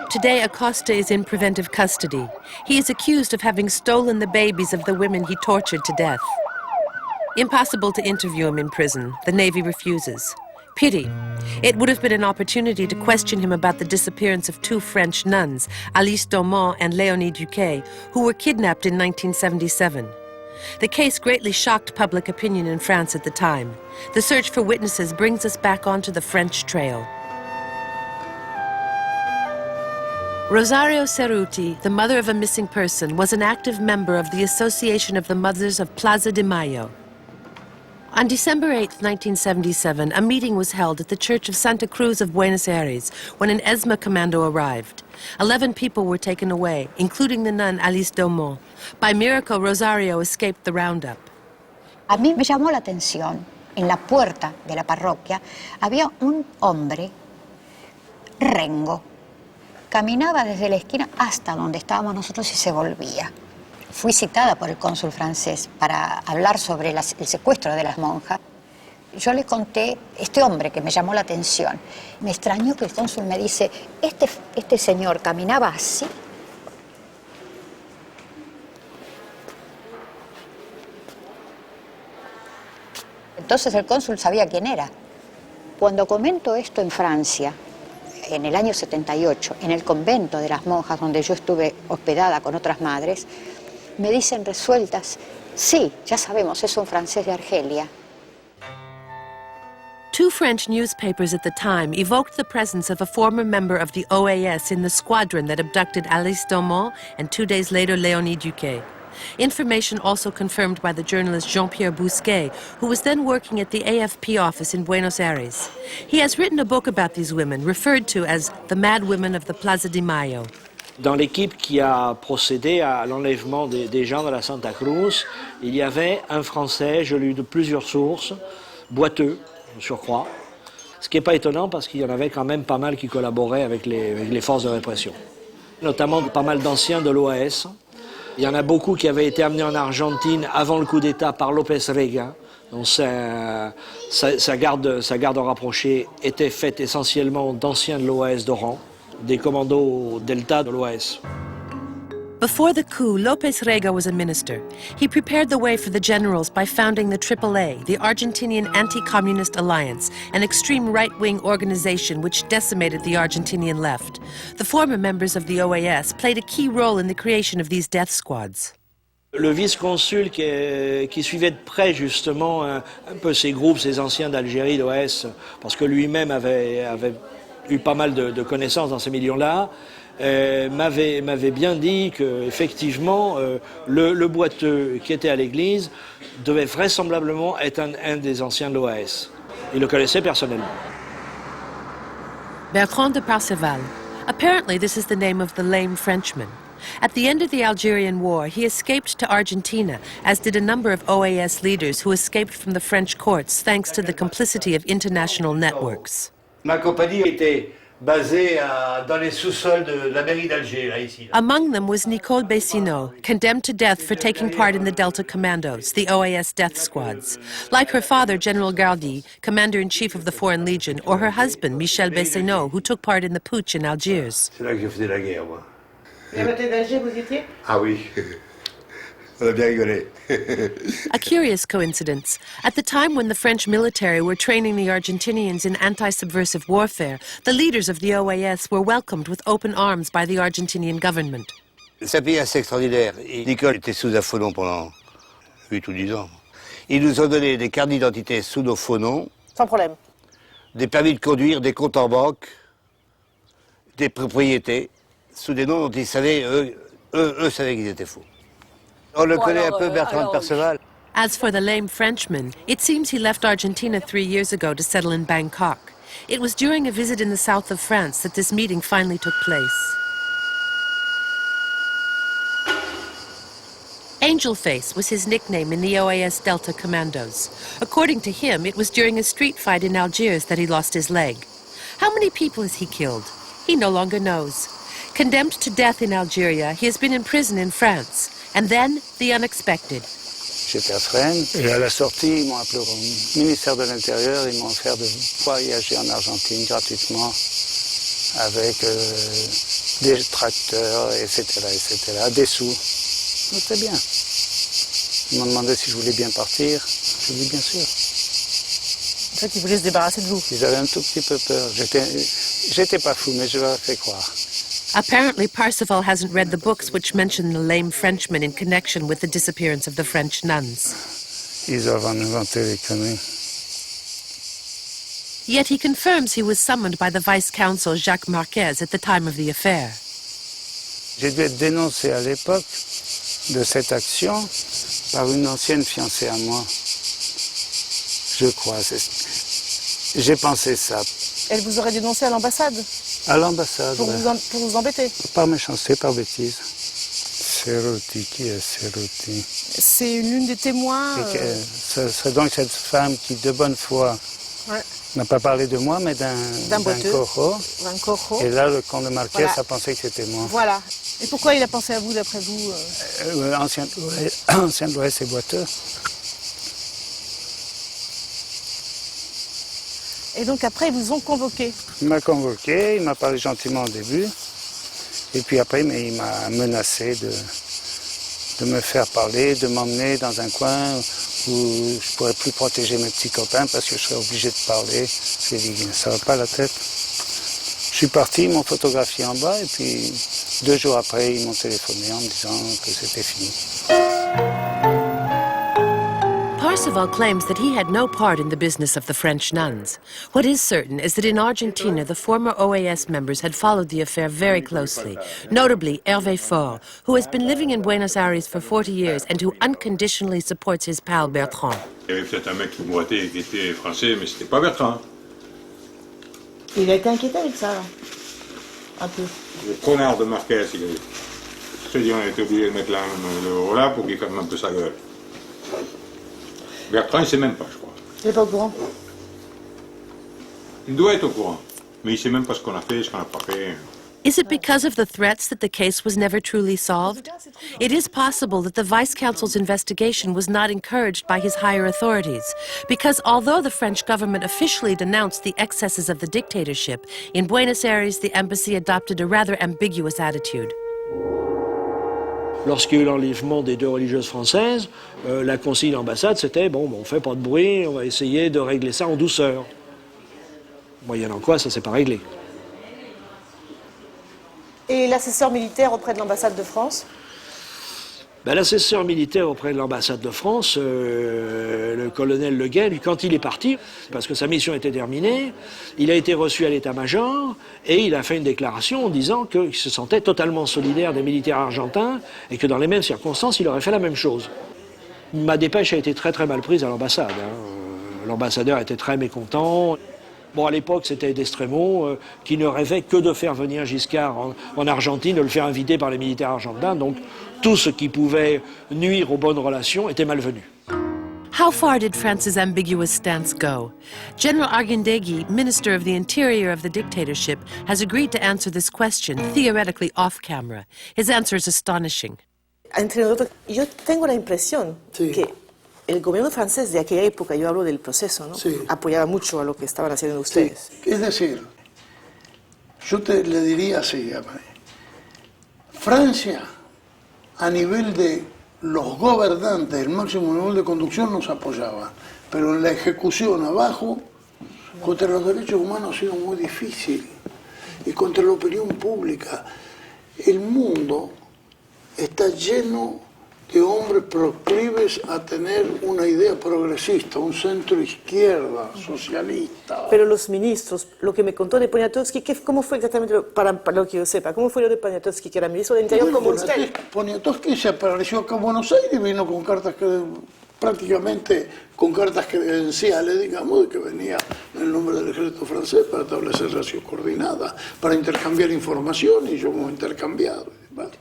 Today, Acosta is in preventive custody. He is accused of having stolen the babies of the women he tortured to death. Impossible to interview him in prison. The Navy refuses. Pity. It would have been an opportunity to question him about the disappearance of 2 French nuns, Alice Daumont and Léonie Duquet, who were kidnapped in 1977. The case greatly shocked public opinion in France at the time. The search for witnesses brings us back onto the French trail. Rosario Cerruti, the mother of a missing person, was an active member of the Association of the Mothers of Plaza de Mayo. On December 8, 1977, a meeting was held at the Church of Santa Cruz of Buenos Aires when an ESMA commando arrived. 11 people were taken away, including the nun Alice Daumont. By miracle, Rosario escaped the roundup. A mí me llamó la atención, en la puerta de la parroquia había un hombre, rengo, caminaba desde la esquina hasta donde estábamos nosotros y se volvía. Fui citada por el cónsul francés para hablar sobre el secuestro de las monjas. Yo le conté este hombre que me llamó la atención. Me extrañó que el cónsul me dice, este señor caminaba así. Entonces el cónsul sabía quién era. Cuando comento esto en Francia, en el año 78, en el convento de las monjas donde yo estuve hospedada con otras madres, me dicen resueltas, sí, ya sabemos, es un francés de Argelia. 2 French newspapers at the time evoked the presence of a former member of the OAS in the squadron that abducted Alice Daumont and 2 days later Léonie Duquet. Information also confirmed by the journalist Jean-Pierre Bousquet, who was then working at the AFP office in Buenos Aires. He has written a book about these women, referred to as the Mad Women of the Plaza de Mayo. Dans l'équipe qui a procédé à l'enlèvement des gens de la Santa Cruz, il y avait un Français, je l'ai eu de plusieurs sources, boiteux, je surcroît. Ce qui n'est pas étonnant parce qu'il y en avait quand même pas mal qui collaboraient avec les forces de répression. Notamment pas mal d'anciens de l'OAS. Il y en a beaucoup qui avaient été amenés en Argentine avant le coup d'État par López Rega. Donc sa garde rapprochée était faite essentiellement d'anciens de l'OAS d'Oran, des commandos Delta de l'OAS. Before the coup, López Rega was a minister. He prepared the way for the generals by founding the AAA, the Argentinian Anti-Communist Alliance, an extreme right-wing organization which decimated the Argentinian left. The former members of the OAS played a key role in the creation of these death squads. Le vice-consul qui suivait de près justement un peu ces groupes, ces anciens d'Algérie, d'OAS, parce que lui-même avait eu pas mal de connaissances dans ces milieux-là, m'avait bien dit qu'effectivement, le boiteux qui était à l'église devait vraisemblablement être un des anciens de l'OAS. Il le connaissait personnellement. Bertrand de Parseval. Apparently, this is the name of the lame Frenchman. At the end of the Algerian War, he escaped to Argentina, as did a number of OAS leaders who escaped from the French courts thanks to the complicity of international networks. Ma compagnie était basée dans les sous-sols de la mairie d'Alger, là, ici. Among them was Nicole Bessineau, condemned to death for taking part in the Delta Commandos, the OAS death squads. Like her father, General Gardy, commander-in-chief of the Foreign Legion, or her husband, Michel Bessineau, who took part in the putsch in Algiers. C'est là que je faisais la guerre, moi. Et à côté d'Alger, vous étiez? Ah oui, on a bien rigolé. A curious coincidence. At the time when the French military were training the Argentinians in anti-subversive warfare, the leaders of the OAS were welcomed with open arms by the Argentinian government. C'est un pays assez extraordinaire. Nicole était sous un faux nom pendant 8 ou 10 ans. Ils nous ont donné des cartes d'identité sous nos faux noms. Sans problème. Des permis de conduire, des comptes en banque, des propriétés, sous des noms dont ils savaient, eux savaient qu'ils étaient faux. On le connaît un peu, Bertrand de Perceval. As for the lame Frenchman, it seems he left Argentina 3 years ago to settle in Bangkok. It was during a visit in the south of France that this meeting finally took place. Angel Face was his nickname in the OAS Delta Commandos. According to him, it was during a street fight in Algiers that he lost his leg. How many people has he killed? He no longer knows. Condemned to death in Algeria, he has been in prison in France. And then, the unexpected. J'étais à Fresnes et à la sortie, ils m'ont appelé au ministère de l'Intérieur, ils m'ont offert de voyager en Argentine gratuitement avec des tracteurs, etc., des sous. C'était bien. Ils m'ont demandé si je voulais bien partir. J'ai dit bien sûr. En fait, ils voulaient se débarrasser de vous. Ils avaient un tout petit peu peur. J'étais pas fou, mais je leur ai fait croire. Apparently, Parseval hasn't read the books which mention the lame Frenchman in connection with the disappearance of the French nuns. Ils doivent en inventer des conneries. Yet he confirms he was summoned by the vice-consul Jacques Marquez at the time of the affair. J'ai dû être dénoncé à l'époque de cette action par une ancienne fiancée à moi. Je crois. J'ai pensé ça. Elle vous aurait dénoncé à l'ambassade? À l'ambassade, pour, ouais. pour vous embêter? Par méchanceté, par bêtise. Ceruti, qui est Ceruti? C'est l'une des témoins... C'est donc cette femme qui, de bonne foi, n'a pas parlé de moi, mais d'un cojo. Un cojo. Et là, le comte de Marquez a pensé que c'était moi. Voilà. Et pourquoi il a pensé à vous, d'après vous? Ancien de l'Ouest et boiteux. Et donc après, ils vous ont convoqué? Il m'a convoqué, il m'a parlé gentiment au début. Et puis après, il m'a menacé de me faire parler, de m'emmener dans un coin où je ne pourrais plus protéger mes petits copains parce que je serais obligé de parler. J'ai dit, ça va pas la tête. Je suis parti, ils m'ont photographié en bas et puis 2 jours après, ils m'ont téléphoné en me disant que c'était fini. Parseval claims that he had no part in the business of the French nuns. What is certain is that in Argentina, the former OAS members had followed the affair very closely, notably Hervé Faure, who has been living in Buenos Aires for 40 years and who unconditionally supports his pal Bertrand. Il y avait peut-être un mec qui boitait qui était français, mais c'était pas Bertrand. Il a été inquiété avec ça. Un peu. Le connard de Marquez, je dis, on a été obligé de mettre le voilà pour qu'il ferme un peu sa gueule. Bertrand, il ne sait même pas, je crois. Il n'est pas au courant. Il doit être au courant, mais il ne sait même pas ce qu'on a fait, ce qu'on n'a pas fait. Is it because of the threats that the case was never truly solved? It is possible that the Vice Consul's investigation was not encouraged by his higher authorities, because although the French government officially denounced the excesses of the dictatorship, in Buenos Aires the embassy adopted a rather ambiguous attitude. Lorsqu'il y a eu l'enlèvement des 2 religieuses françaises, la consigne de l'ambassade, c'était bon, on fait pas de bruit, on va essayer de régler ça en douceur. Moyennant quoi, ça s'est pas réglé. Et l'assesseur militaire auprès de l'ambassade de France? L'assesseur militaire auprès de l'ambassade de France, le colonel Le Guen, quand il est parti, parce que sa mission était terminée, il a été reçu à l'état-major et il a fait une déclaration en disant qu'il se sentait totalement solidaire des militaires argentins et que dans les mêmes circonstances, il aurait fait la même chose. Ma dépêche a été très très mal prise à l'ambassade. L'ambassadeur était très mécontent. Bon, à l'époque, c'était d'Estremo qui ne rêvait que de faire venir Giscard en Argentine, de le faire inviter par les militaires argentins. Donc, tout ce qui pouvait nuire aux bonnes relations était malvenu. How far did France's ambiguous stance go? General Arguindegui, Minister of the Interior of the dictatorship, has agreed to answer this question, theoretically off-camera. His answer is astonishing. Entre nosotros, yo tengo la impresión que el gobierno francés de aquella época, yo hablo del proceso, ¿no? Apoyaba mucho a lo que estaban haciendo ustedes. Sí. Es decir, yo le diría así, Francia, a nivel de los gobernantes, el máximo nivel de conducción nos apoyaba, pero en la ejecución abajo, contra los derechos humanos ha sido muy difícil, y contra la opinión pública. El mundo está lleno de hombres proclives a tener una idea progresista, un centro izquierda, socialista. Pero los ministros, lo que me contó de Poniatowski, ¿cómo fue exactamente, para lo que yo sepa, cómo fue lo de Poniatowski, que era ministro del Interior como usted? Poniatowski se apareció acá en Buenos Aires y vino con cartas prácticamente con cartas credenciales, digamos, de que venía en el nombre del ejército francés para establecer relación coordinada, para intercambiar información, y yo hemos intercambiado.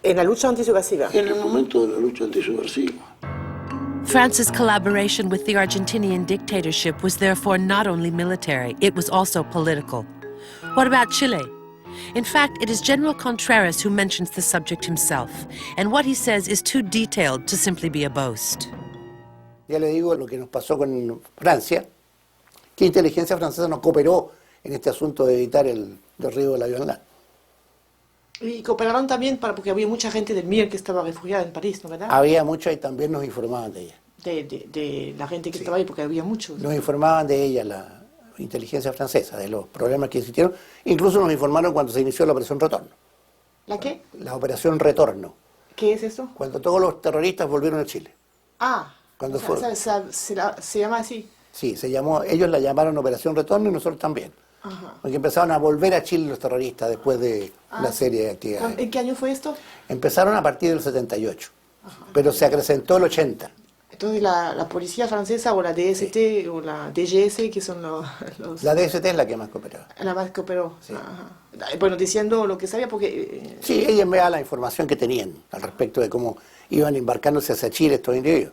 ¿En la lucha antisubversiva? En el momento de la lucha antisubversiva. France's collaboration with the Argentinian dictatorship was therefore not only military, it was also political. What about Chile? In fact, it is General Contreras who mentions the subject himself, and what he says is too detailed to simply be a boast. Ya le digo lo que nos pasó con Francia, que inteligencia francesa no cooperó en este asunto de evitar el derribo del avión LAN. Y cooperaron también porque había mucha gente del MIR que estaba refugiada en París, ¿no, verdad? Había mucha y también nos informaban de ella. De la gente que estaba ahí, porque había muchos. Nos informaban de ella la inteligencia francesa, de los problemas que existieron. Incluso nos informaron cuando se inició la Operación Retorno. ¿La qué? La Operación Retorno. ¿Qué es eso? Cuando todos los terroristas volvieron a Chile. Ah, cuando se llama así. Sí, se llamó, ellos la llamaron Operación Retorno y nosotros también. Ajá. Porque empezaron a volver a Chile los terroristas después de una serie de actividades. ¿En qué año fue esto? Empezaron a partir del 78, pero se acrecentó el 80. Entonces la policía francesa o la DST o la DGS, que son los... La DST es la que más cooperó. La más cooperó. Sí. Bueno, diciendo lo que sabía porque... Sí, ella enviaba la información que tenían al respecto de cómo iban embarcándose hacia Chile estos individuos.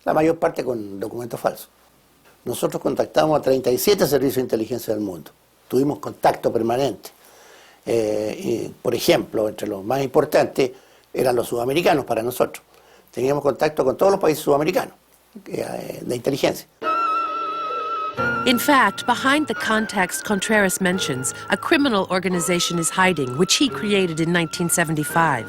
La mayor parte con documentos falsos. Nosotros contactamos a 37 servicios de inteligencia del mundo. Tuvimos contacto permanente. Y, por ejemplo, entre los más importantes eran los sudamericanos para nosotros. Teníamos contacto con todos los países sudamericanos de inteligencia. In fact, behind the contacts Contreras mentions, a criminal organization is hiding, which he created in 1975.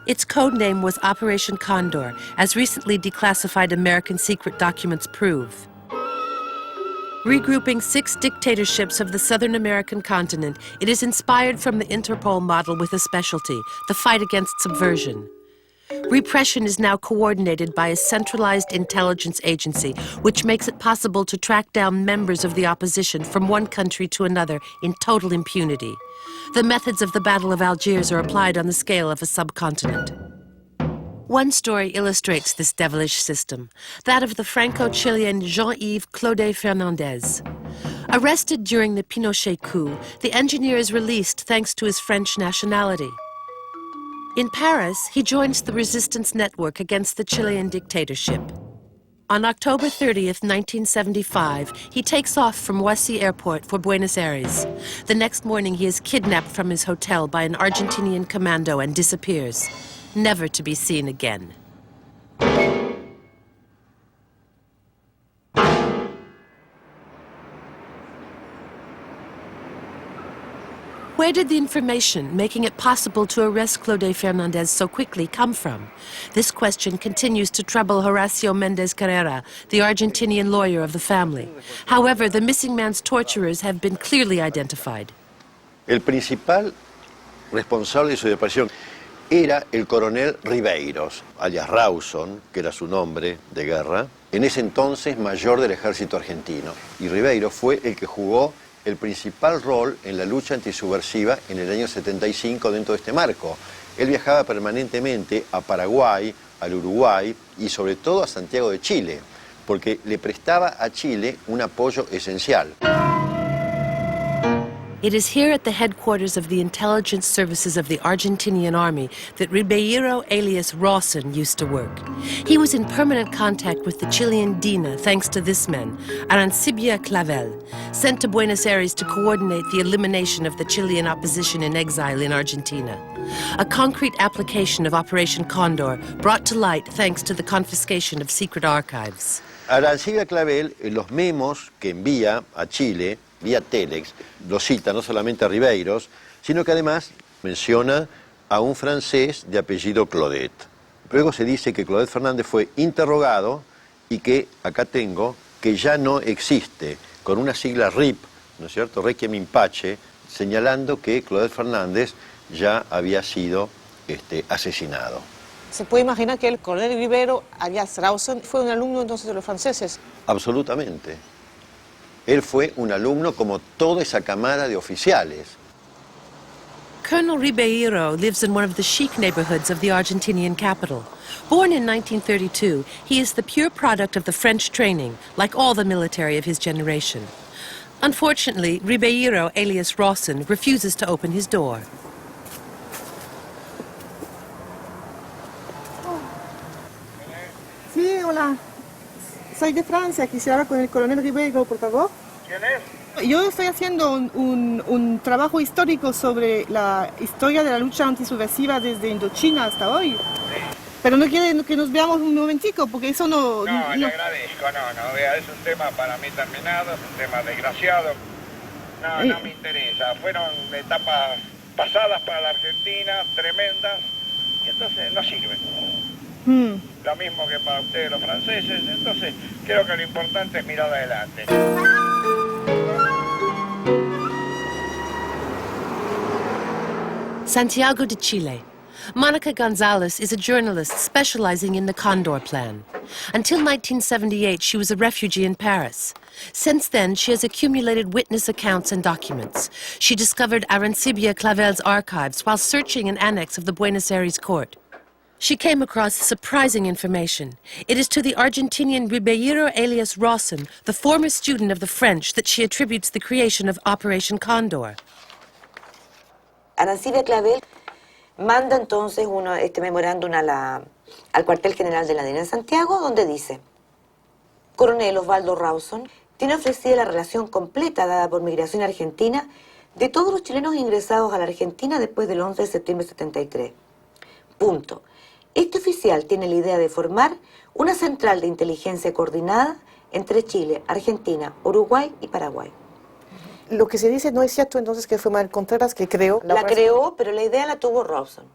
Its code name was Operation Condor, as recently declassified American secret documents prove. Regrouping 6 dictatorships of the Southern American continent, it is inspired from the Interpol model with a specialty, the fight against subversion. Repression is now coordinated by a centralized intelligence agency, which makes it possible to track down members of the opposition from one country to another in total impunity. The methods of the Battle of Algiers are applied on the scale of a subcontinent. One story illustrates this devilish system, that of the Franco-Chilean Jean-Yves Claude Fernandez. Arrested during the Pinochet coup, the engineer is released thanks to his French nationality. In Paris, he joins the resistance network against the Chilean dictatorship. On October 30th, 1975, he takes off from Roissy Airport for Buenos Aires. The next morning, he is kidnapped from his hotel by an Argentinian commando and disappears, never to be seen again. Where did the information making it possible to arrest Claude Fernandez so quickly come from? This question continues to trouble Horacio Méndez Carrera, the Argentinian lawyer of the family. However, the missing man's torturers have been clearly identified. El principal responsable de su desaparición era el coronel Ribeiros, alias Rawson, que era su nombre de guerra, en ese entonces mayor del ejército argentino. Y Ribeiros fue el que jugó el principal rol en la lucha antisubversiva en el año 75 dentro de este marco. Él viajaba permanentemente a Paraguay, al Uruguay y sobre todo a Santiago de Chile, porque le prestaba a Chile un apoyo esencial. It is here at the headquarters of the intelligence services of the Argentinian army that Ribeiro alias Rawson used to work. He was in permanent contact with the Chilean DINA thanks to this man, Arancibia Clavel, sent to Buenos Aires to coordinate the elimination of the Chilean opposition in exile in Argentina. A concrete application of Operation Condor brought to light thanks to the confiscation of secret archives. Arancibia Clavel, en los memos que envía a Chile, vía Telex, lo cita no solamente a Ribeiros, sino que además menciona a un francés de apellido Claudet. Luego se dice que Claudet Fernández fue interrogado y que, acá tengo, que ya no existe, con una sigla RIP, ¿no es cierto?, Requiem in Pace, señalando que Claudet Fernández ya había sido asesinado. ¿Se puede imaginar que el coronel Ribero, alias Rawson, fue un alumno entonces de los franceses? Absolutamente. Él fue un alumno como toda esa camada de oficiales. Colonel Ribeiro lives in one of the chic neighborhoods of the Argentinian capital. Born in 1932, he is the pure product of the French training, like all the military of his generation. Unfortunately, Ribeiro, alias Rawson, refuses to open his door. Sí, hola. Soy de Francia, quisiera hablar con el coronel Ribeiro, por favor. ¿Quién es? Yo estoy haciendo un trabajo histórico sobre la historia de la lucha antisubversiva desde Indochina hasta hoy. Sí. Pero no quiere que nos veamos un momentico, porque eso no... No, le agradezco, no, vea, es un tema para mí terminado, es un tema desgraciado. No me interesa, fueron etapas pasadas para la Argentina, tremendas, y entonces no sirven. Lo mismo que para ustedes los franceses, entonces creo que lo importante es mirar adelante. Santiago de Chile. Monica Gonzalez is a journalist specializing in the Condor Plan. Until 1978, she was a refugee in Paris. Since then, she has accumulated witness accounts and documents. She discovered Arancibia Clavel's archives while searching an annex of the Buenos Aires court. She came across surprising information. It is to the Argentinian Ribeiro alias Rawson, the former student of the French, that she attributes the creation of Operation Condor. Arancibia Clavel manda entonces este memorándum al cuartel general de la DINA en Santiago, donde dice: Coronel Osvaldo Rawson tiene ofrecida la relación completa dada por Migración Argentina de todos los chilenos ingresados a la Argentina después del 11 de septiembre de 73. Punto. Este oficial tiene la idea de formar una central de inteligencia coordinada entre Chile, Argentina, Uruguay y Paraguay. Lo que se dice no es cierto entonces que fue Manuel Contreras que creó... La creó, pero la idea la tuvo Rawson.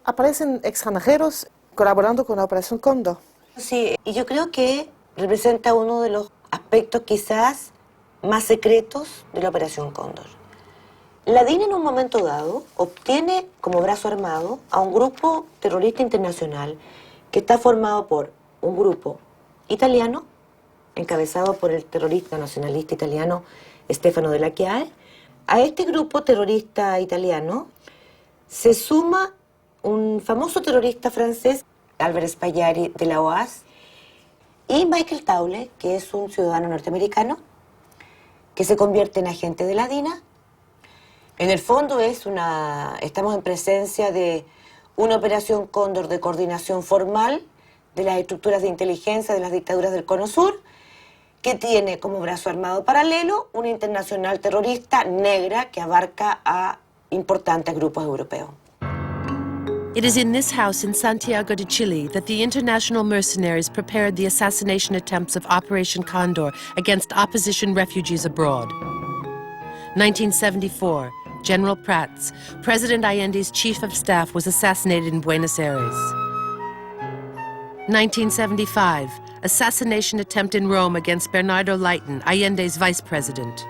Aparecen extranjeros colaborando con la Operación Cóndor. Sí, y yo creo que representa uno de los aspectos quizás más secretos de la Operación Cóndor. La DINA en un momento dado obtiene como brazo armado a un grupo terrorista internacional que está formado por un grupo italiano, encabezado por el terrorista nacionalista italiano Stefano Della Chiave. A este grupo terrorista italiano se suma un famoso terrorista francés, Albert Spaghiari de la OAS, y Michael Taule, que es un ciudadano norteamericano, que se convierte en agente de la DINA. En el fondo estamos en presencia de una operación Cóndor de coordinación formal de las estructuras de inteligencia de las dictaduras del Cono Sur, que tiene como brazo armado paralelo una internacional terrorista negra que abarca a importantes grupos europeos. It is in this house in Santiago de Chile that the international mercenaries prepared the assassination attempts of Operation Condor against opposition refugees abroad. 1974, General Prats, President Allende's chief of staff, was assassinated in Buenos Aires. 1975, assassination attempt in Rome against Bernardo Leighton, Allende's vice president.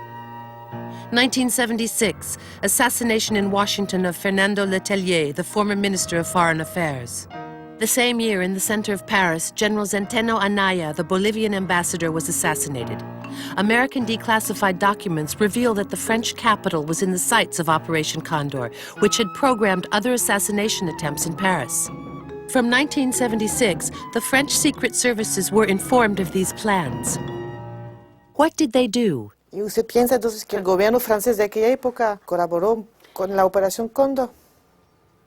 1976, assassination in Washington of Fernando Letelier, the former Minister of Foreign Affairs. The same year, in the center of Paris, General Centeno Anaya, the Bolivian ambassador, was assassinated. American declassified documents reveal that the French capital was in the sights of Operation Condor, which had programmed other assassination attempts in Paris. From 1976, the French secret services were informed of these plans. What did they do? ¿Y usted piensa entonces que el gobierno francés de aquella época colaboró con la Operación Cóndor?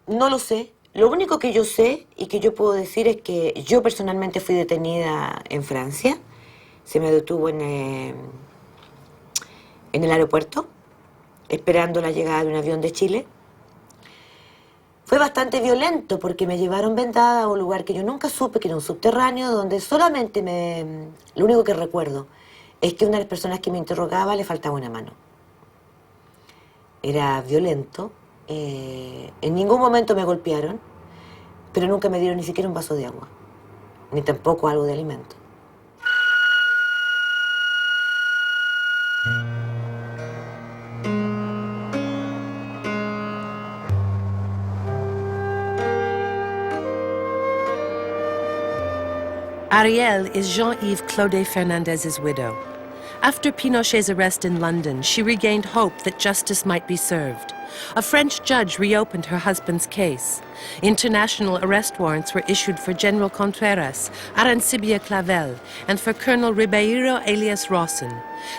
No lo sé. Lo único que yo sé y que yo puedo decir es que yo personalmente fui detenida en Francia. Se me detuvo en el aeropuerto, esperando la llegada de un avión de Chile. Fue bastante violento porque me llevaron vendada a un lugar que yo nunca supe, que era un subterráneo, donde solamente lo único que recuerdo es que una de las personas que me interrogaba le faltaba una mano. Era violento. En ningún momento me golpearon, pero nunca me dieron ni siquiera un vaso de agua, ni tampoco algo de alimento. Arielle is Jean-Yves Claude Fernandez's widow. After Pinochet's arrest in London, she regained hope that justice might be served. A French judge reopened her husband's case. International arrest warrants were issued for General Contreras, Arancibia Clavel, and for Colonel Ribeiro alias Rawson.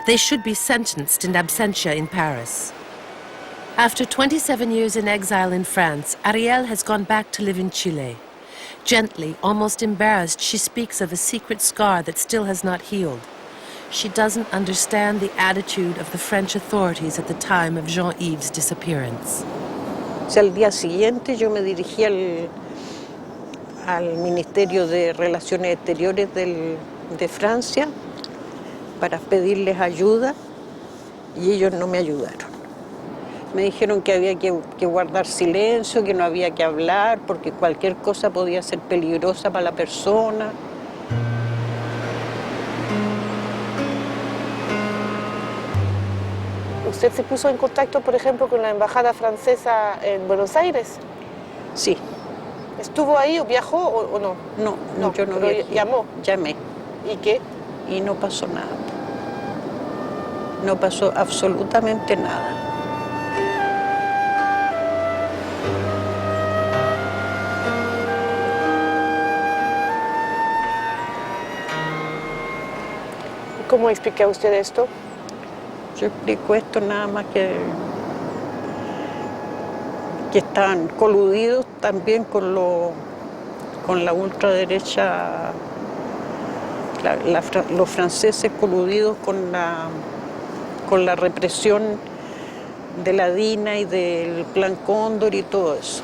They should be sentenced in absentia in Paris. After 27 years in exile in France, Arielle has gone back to live in Chile. Gently, almost embarrassed, she speaks of a secret scar that still has not healed. She doesn't understand the attitude of the French authorities at the time of Jean-Yves' disappearance. Al día siguiente yo me dirigí al Ministerio de Relaciones Exteriores de Francia para pedirles ayuda y ellos no me ayudaron. Me dijeron que había que guardar silencio, que no había que hablar porque cualquier cosa podía ser peligrosa para la persona. ¿Usted se puso en contacto, por ejemplo, con la embajada francesa en Buenos Aires? Sí. ¿Estuvo ahí o viajó o no? No, yo no viajé. ¿Llamó? Llamé. ¿Y qué? Y no pasó nada. No pasó absolutamente nada. ¿Cómo explica usted esto? Yo explico esto nada más que están coludidos también con la ultraderecha, los franceses coludidos con la represión de la DINA y del Plan Cóndor y todo eso.